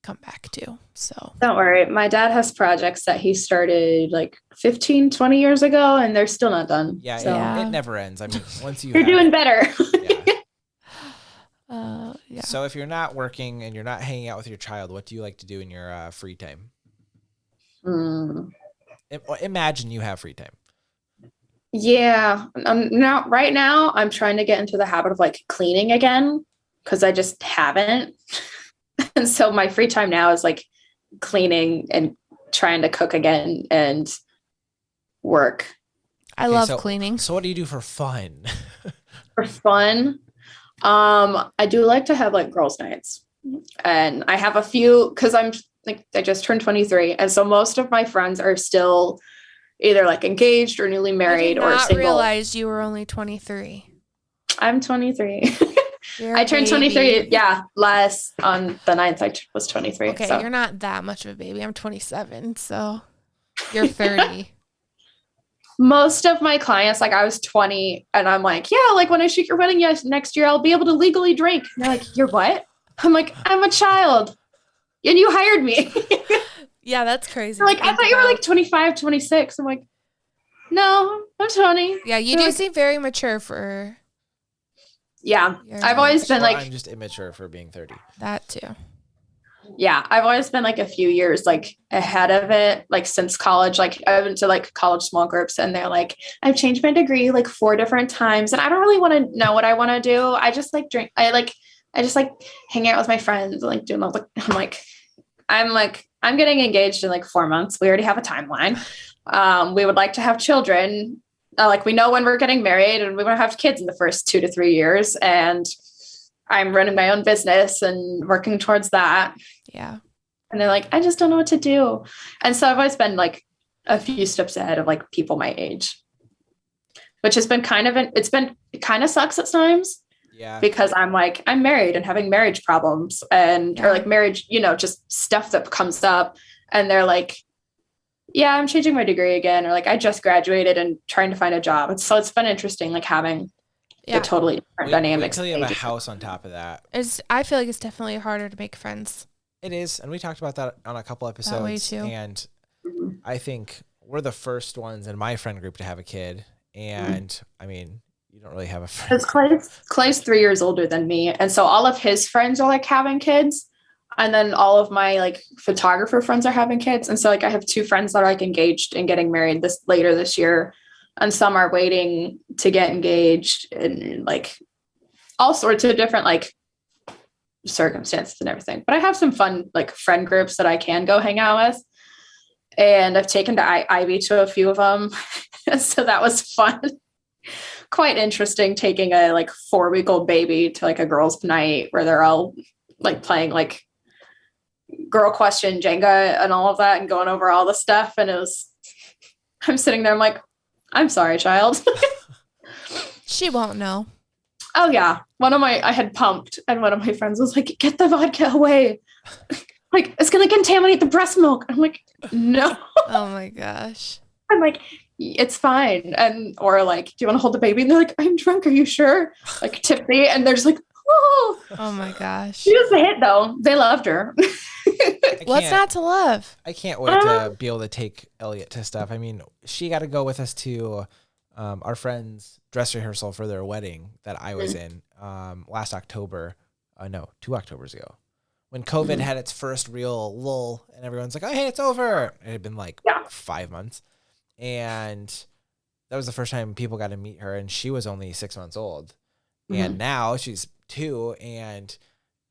come back to. So don't worry. My dad has projects that he started like 15, 20 years ago, and they're still not done. Yeah, so. it never ends. I mean, once you're doing better. Yeah. So if you're not working and you're not hanging out with your child, what do you like to do in your free time? Imagine you have free time. Yeah. Right now, I'm trying to get into the habit of like cleaning again because I just haven't. And so my free time now is like cleaning and trying to cook again and work. I love cleaning. So what do you do for fun? For fun? I do like to have like girls' nights. And I have a few because I'm like, I just turned 23. And so most of my friends are still either like engaged or newly married or single. I realized you were only 23. I'm 23. I turned 23. Yeah. On the 9th, I was 23. Okay. So. You're not that much of a baby. I'm 27. So you're 30. Most of my clients, like I was 20 and I'm like, yeah, like when I shoot your wedding next year, I'll be able to legally drink. And they're like, you're what? I'm like, I'm a child and you hired me. Yeah, that's crazy. Like, I thought you were like 25, 26. I'm like, no, I'm 20. Yeah, you do seem very mature for. Yeah, I've always been like. I'm just immature for being 30. That too. Yeah, I've always been like a few years like ahead of it, like since college. Like I went to like college small groups and they're like, I've changed my degree like 4 different times and I don't really want to know what I want to do. I just like drink. I just like hang out with my friends and like doing all the, I'm getting engaged in like 4 months. We already have a timeline. We would like to have children. Like we know when we're getting married and we want to have kids in the first 2 to 3 years. And I'm running my own business and working towards that. Yeah. And they're like, I just don't know what to do. And so I've always been like a few steps ahead of like people my age, which has been it kind of sucks at times. Yeah. Because I'm like, I'm married and having marriage problems or like marriage, just stuff that comes up. And they're like, yeah, I'm changing my degree again. Or like, I just graduated and trying to find a job. And so it's been interesting, like having a totally different dynamic. Until you have a house on top of that. I feel like it's definitely harder to make friends. It is. And we talked about that on a couple episodes. That way too. And I think we're the first ones in my friend group to have a kid. And I mean, you don't really have a friend. Clay's 3 years older than me. And so all of his friends are like having kids. And then all of my like photographer friends are having kids. And so like I have 2 friends that are like engaged and getting married later this year. And some are waiting to get engaged and like all sorts of different like circumstances and everything. But I have some fun like friend groups that I can go hang out with. And I've taken to Ivy to a few of them. So that was fun. Quite interesting taking a like 4-week-old baby to like a girls' night where they're all like playing like girl question Jenga and all of that and going over all the stuff. And I'm sitting there, I'm like, I'm sorry, child. She won't know. Oh yeah. I had pumped and one of my friends was like, get the vodka away. Like, it's going to contaminate the breast milk. I'm like, no. Oh my gosh. I'm like, it's fine. Or like, do you want to hold the baby? And they're like, I'm drunk. Are you sure? Like tipsy. And they're just like, oh my gosh. She was a hit though. They loved her. What's not to love? I can't wait to be able to take Elliot to stuff. I mean, she got to go with us to our friend's dress rehearsal for their wedding that I was in last October. No, 2 Octobers ago. When COVID had its first real lull and everyone's like, oh, hey, it's over. It had been like 5 months. And that was the first time people got to meet her. And she was only 6 months old. And now she's 2. And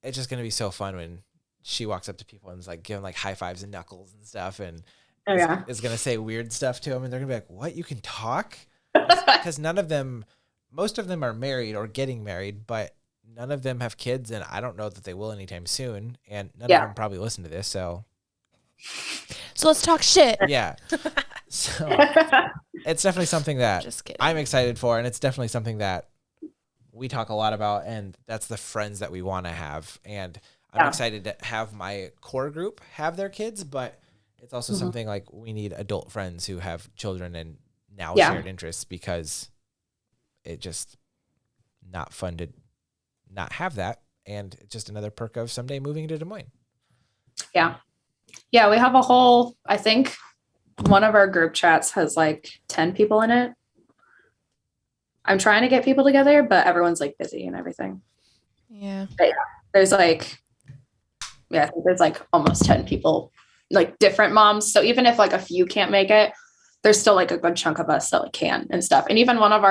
it's just going to be so fun when she walks up to people and is like giving like high fives and knuckles and stuff. And is going to say weird stuff to them. And they're going to be like, what? You can talk? Because most of them are married or getting married, but none of them have kids. And I don't know that they will anytime soon. And none of them probably listen to this. So let's talk shit. Yeah. So it's definitely something that I'm excited for. And it's definitely something that we talk a lot about. And that's the friends that we want to have. And I'm excited to have my core group have their kids, but it's also something like we need adult friends who have children and now shared interests, because it's just not fun to not have that. And it's just another perk of someday moving to Des Moines. Yeah. Yeah, we have a whole, I think one of our group chats has like 10 people in it. I'm trying to get people together, but everyone's like busy and everything. Yeah. But yeah, there's like, I think there's like almost 10 people, like different moms. So even if like a few can't make it, there's still like a good chunk of us that like can and stuff. And even one of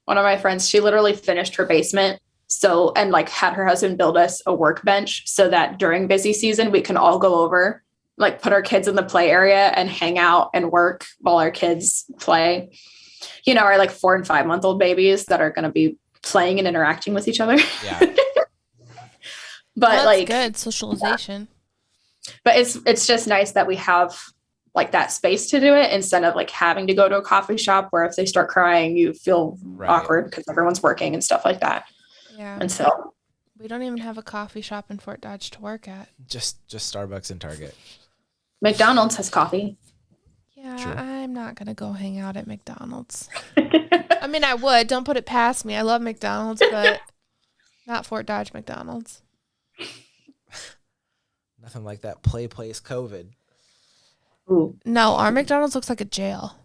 my friends, she literally finished her basement. So, and like had her husband build us a workbench so that during busy season, we can all go over, like put our kids in the play area and hang out and work while our kids play, our like 4 and 5 month old babies that are going to be playing and interacting with each other. Yeah. But that's like good socialization. Yeah. But it's just nice that we have like that space to do it instead of like having to go to a coffee shop where if they start crying, you feel awkward because everyone's working and stuff like that. Yeah. And so we don't even have a coffee shop in Fort Dodge to work at. Just Starbucks and Target. McDonald's has coffee. Yeah, true. I'm not going to go hang out at McDonald's. I mean, I would. Don't put it past me. I love McDonald's, but not Fort Dodge McDonald's. Nothing like that play place COVID. Ooh. No, our McDonald's looks like a jail.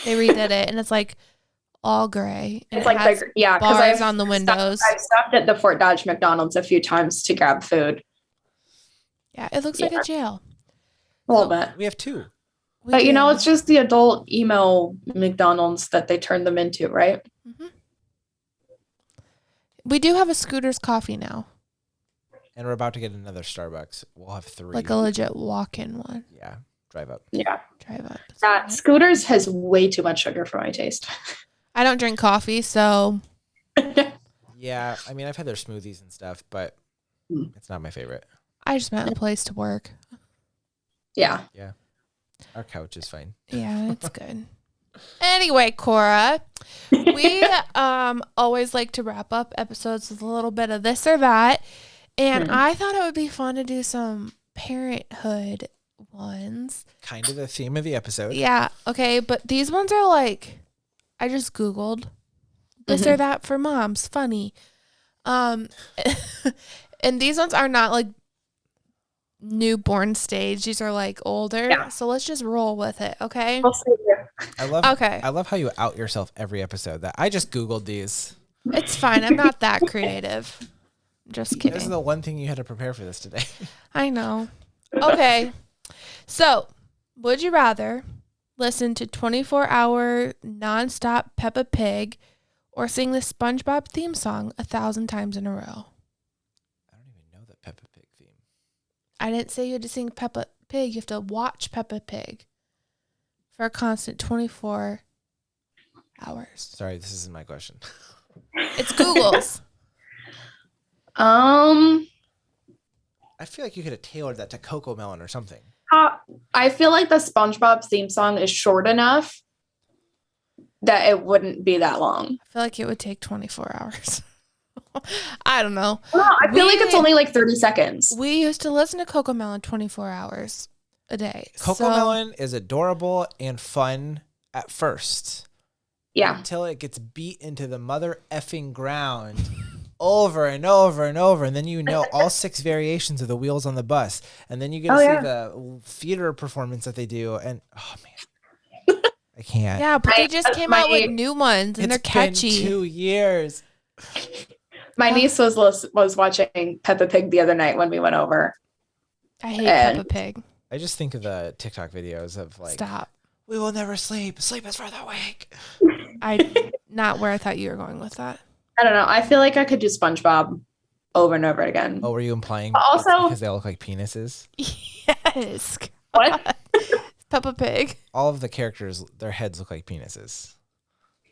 They redid it, and it's like all gray. And it's like bars I've on the windows. I've stopped at the Fort Dodge McDonald's a few times to grab food. Yeah, it looks like a jail. A little bit. We have 2. But it's just the adult emo McDonald's that they turned them into, right? Mm-hmm. We do have a Scooter's coffee now. And we're about to get another Starbucks. We'll have 3. Like a legit walk-in one. Yeah. Drive up. Yeah. Drive up. That Scooter's has way too much sugar for my taste. I don't drink coffee, so. Yeah. I mean, I've had their smoothies and stuff, but it's not my favorite. I just meant a place to work. Yeah. Yeah. Our couch is fine. Yeah, it's good. Anyway, Corah, we always like to wrap up episodes with a little bit of this or that. And I thought it would be fun to do some parenthood ones. Kind of the theme of the episode. Yeah. Okay. But these ones are like, I just Googled this or that for moms. Funny. And these ones are not like newborn stage. These are like older. Yeah. So let's just roll with it. Okay. I love how you out yourself every episode. That I just Googled these. It's fine. I'm not that creative. Just kidding. This is the one thing you had to prepare for this today. I know. Okay. So, would you rather listen to 24-hour nonstop Peppa Pig or sing the SpongeBob theme song 1,000 times in a row? I don't even know the Peppa Pig theme. I didn't say you had to sing Peppa Pig. You have to watch Peppa Pig for a constant 24 hours. Sorry, this isn't my question. It's Google's. I feel like you could have tailored that to Coco Melon or something. I feel like the SpongeBob theme song is short enough that it wouldn't be that long. I feel like it would take 24 hours. I don't know. Well, I feel like it's only like 30 seconds. We used to listen to Coco Melon 24 hours a day. Coco Melon is adorable and fun at first. Yeah. Until it gets beat into the mother effing ground. Over and over and over, and then all 6 variations of the Wheels on the Bus, and then you get to see the theater performance that they do, and oh man, I can't. Yeah, but they just came out with new ones, and they're catchy. It's been 2 years. My niece was watching Peppa Pig the other night when we went over. I hate Peppa Pig. I just think of the TikTok videos of like, stop. We will never sleep. Sleep is for the weak. Not where I thought you were going with that. I don't know. I feel like I could do SpongeBob over and over again. Oh, were you implying also because they all look like penises? Yes. What? Peppa Pig. All of the characters, their heads look like penises.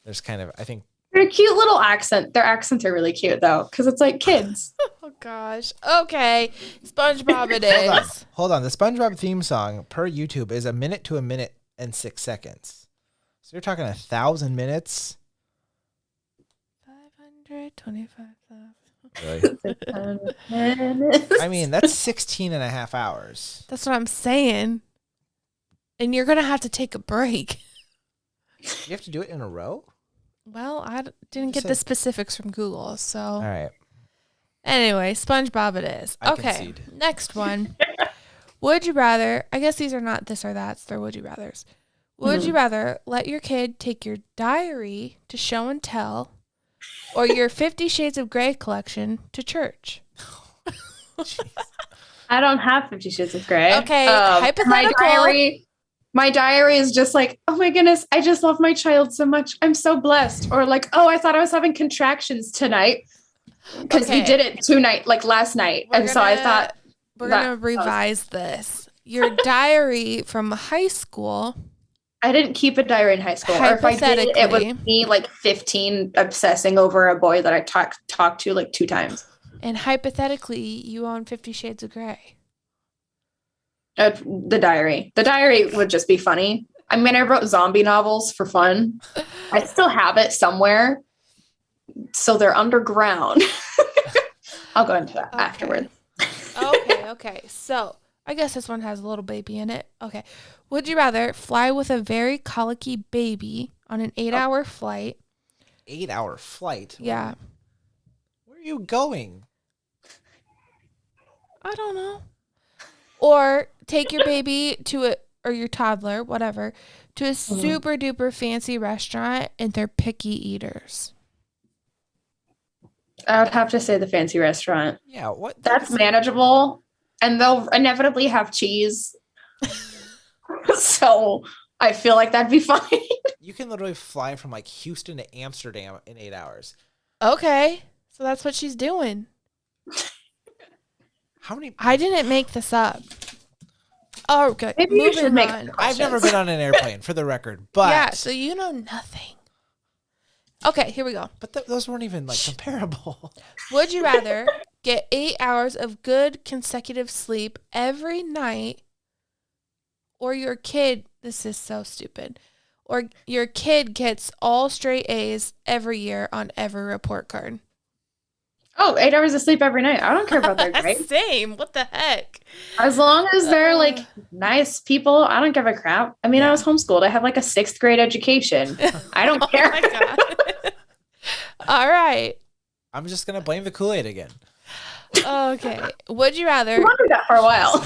There's kind of, I think. They're a cute little accent. Their accents are really cute though, because it's like kids. Oh gosh. Okay. SpongeBob it is. Hold on. The SpongeBob theme song per YouTube is 1 minute to 1 minute and 6 seconds. So you're talking 1,000 minutes. 525,000. Really? I mean, that's 16 and a half hours. That's what I'm saying. And you're going to have to take a break. You have to do it in a row? Well, I didn't get the specifics from Google, so. All right. Anyway, SpongeBob it is. I Okay, concede. next one. Would you rather, I guess these are not this or that's, they're would you rathers. Would you rather let your kid take your diary to show and tell or your 50 Shades of Grey collection to church? I don't have 50 Shades of Grey. Okay, hypothetical. My diary is just like, oh my goodness, I just love my child so much. I'm so blessed. Or like, oh, I thought I was having contractions tonight because we did it last night. So I thought we're going to revise this. Your diary from high school. I didn't keep a diary in high school. Or if I did, it was me like 15 obsessing over a boy that I talked to like 2 times. And hypothetically, you own 50 Shades of Grey. The diary. The diary would just be funny. I mean, I wrote zombie novels for fun. I still have it somewhere. So they're underground. I'll go into that afterwards. Okay. So I guess this one has a little baby in it. Okay. Would you rather fly with a very colicky baby on an 8-hour flight? 8-hour flight? Yeah. Where are you going? I don't know. Or take your baby or your toddler, whatever, to a super duper fancy restaurant and they're picky eaters. I would have to say the fancy restaurant. Yeah, what? That's manageable. And they'll inevitably have cheese. So I feel like that'd be fine. You can literally fly from like Houston to Amsterdam in 8 hours. Okay. So that's what she's doing. How many? I didn't make this up. Oh, good. Maybe you should make. I've never been on an airplane, for the record, but yeah, so you know nothing. Okay, here we go. But those weren't even like comparable. Would you rather get 8 hours of good consecutive sleep every night, or your kid? This is so stupid. Or your kid gets all straight A's every year on every report card. Oh, 8 hours of sleep every night. I don't care about their grades. Same. What the heck? As long as they're like nice people, I don't give a crap. I mean, I was homeschooled. I have like a 6th grade education. I don't care. Oh my God. All right. I'm just going to blame the Kool-Aid again. Okay. Would you rather? I wanted that for a while.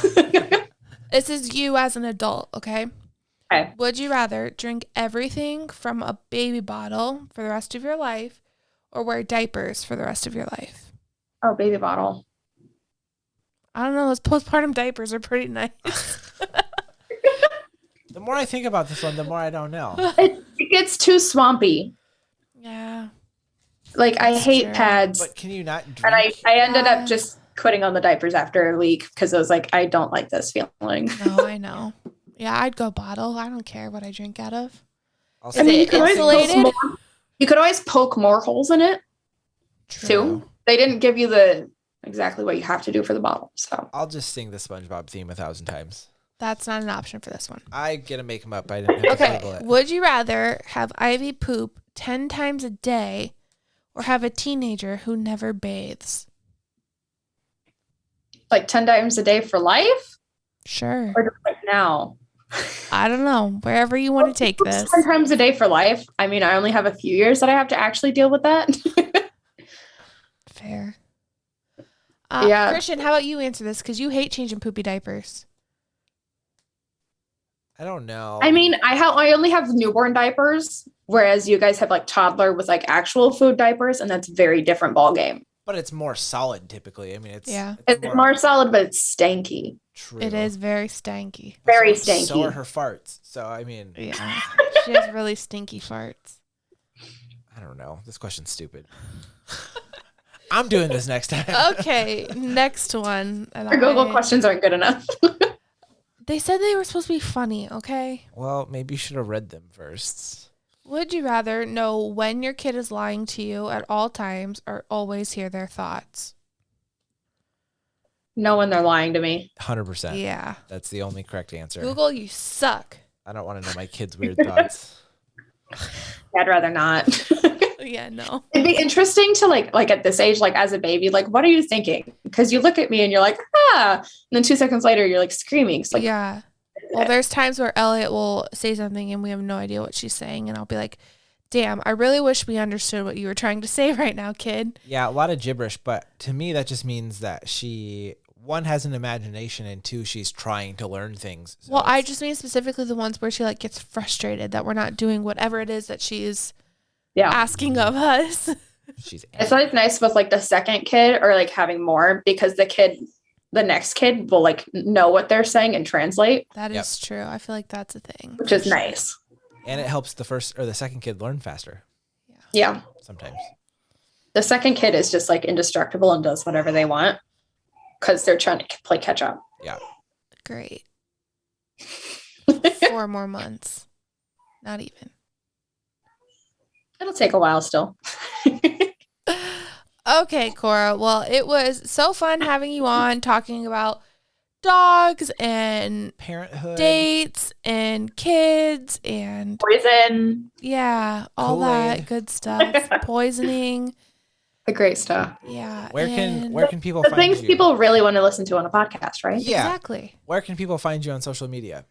This is you as an adult, okay? Okay. Would you rather drink everything from a baby bottle for the rest of your life or wear diapers for the rest of your life? Oh, baby bottle. I don't know. Those postpartum diapers are pretty nice. The more I think about this one, the more I don't know. It gets too swampy. Yeah. Like, I hate pads. But can you not drink? And I ended up just quitting on the diapers after a week because I was like, I don't like this feeling. No, I know. Yeah, I'd go bottle. I don't care what I drink out of. Is it insulated? You could always poke more holes in it, too. They didn't give you exactly what you have to do for the bottle. So I'll just sing the SpongeBob theme 1,000 times. That's not an option for this one. I get to make them up. I didn't have to Google it. Would you rather have Ivy poop 10 times a day or have a teenager who never bathes? Like 10 times a day for life? Sure. Or just like now? I don't know. Wherever you want to take this. 10 times a day for life. I mean, I only have a few years that I have to actually deal with that. Fair. Yeah. Christian, how about you answer this? Because you hate changing poopy diapers. I don't know. I mean, I only have newborn diapers, whereas you guys have like toddler with like actual food diapers, and that's a very different ball game. But it's more solid typically. I mean, it's more solid, but it's stanky. True. It is very stanky. Very stanky. So are her farts. So I mean, yeah, she has really stinky farts. I don't know. This question's stupid. I'm doing this next time. Okay, next one. Our Google questions aren't good enough. They said they were supposed to be funny, okay? Well, maybe you should have read them first. Would you rather know when your kid is lying to you at all times or always hear their thoughts? Know when they're lying to me. 100%. Yeah. That's the only correct answer. Google, you suck. I don't want to know my kids' weird thoughts. I'd rather not. Yeah, no. It'd be interesting to like at this age, like as a baby, like, what are you thinking? Because you look at me and you're like, ah. And then 2 seconds later, you're like screaming. It's like, yeah. Well, there's times where Elliot will say something and we have no idea what she's saying. And I'll be like, Damn, I really wish we understood what you were trying to say right now, kid. Yeah, a lot of gibberish, but to me that just means that she, one, has an imagination, and two, she's trying to learn things. So well, I just mean specifically the ones where she like gets frustrated that we're not doing whatever it is that she's asking of us. It's always nice with like the second kid or like having more, because the next kid will like know what they're saying and translate. That is true. I feel like that's a thing. Which is nice. And it helps the first or the second kid learn faster. Yeah. Sometimes. The second kid is just like indestructible and does whatever they want because they're trying to play catch up. Yeah. Great. 4 more months. Not even. It'll take a while still. Okay, Corah. Well, it was so fun having you on talking about dogs and parenthood, dates and kids and poison. Yeah, all Kool-Aid. that good stuff. Poisoning. The great stuff. Yeah. Where can people the find things you? people really want to listen to on a podcast, right? Yeah. Exactly. Where can people find you on social media?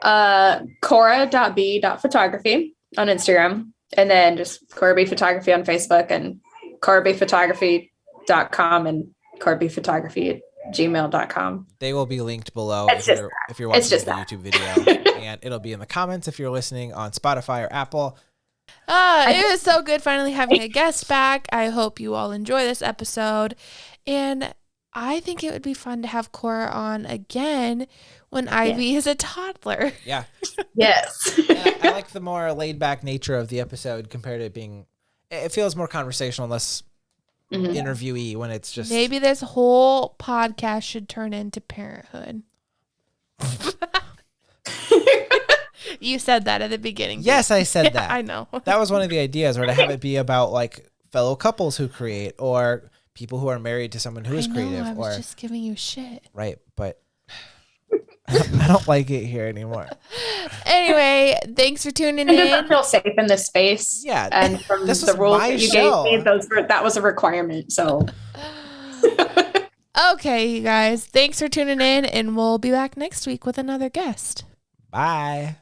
Corah.b.photography on Instagram, and then just Corah B Photography on Facebook, and corahbphotography.com and corahbphotography@gmail.com. They will be linked below It's if you're watching the that. YouTube video, and it'll be in the comments if you're listening on Spotify or Apple. It was so good finally having a guest back. I hope you all enjoy this episode, and I think it would be fun to have Corah on again when Ivy is a toddler. Yeah. Yes. I like the more laid back nature of the episode compared to it being, it feels more conversational, less interviewee when it's just. Maybe this whole podcast should turn into parenthood. You said that at the beginning. Yes, I said that. I know. That was one of the ideas, or to have it be about like fellow couples who create, or people who are married to someone who is creative. I was just giving you shit. Right, but I don't like it here anymore. Anyway, thanks for tuning I in. don't feel safe in this space. Yeah, and from this the was rules my that you show. gave me, that was a requirement. So. Okay, you guys. Thanks for tuning in, and we'll be back next week with another guest. Bye.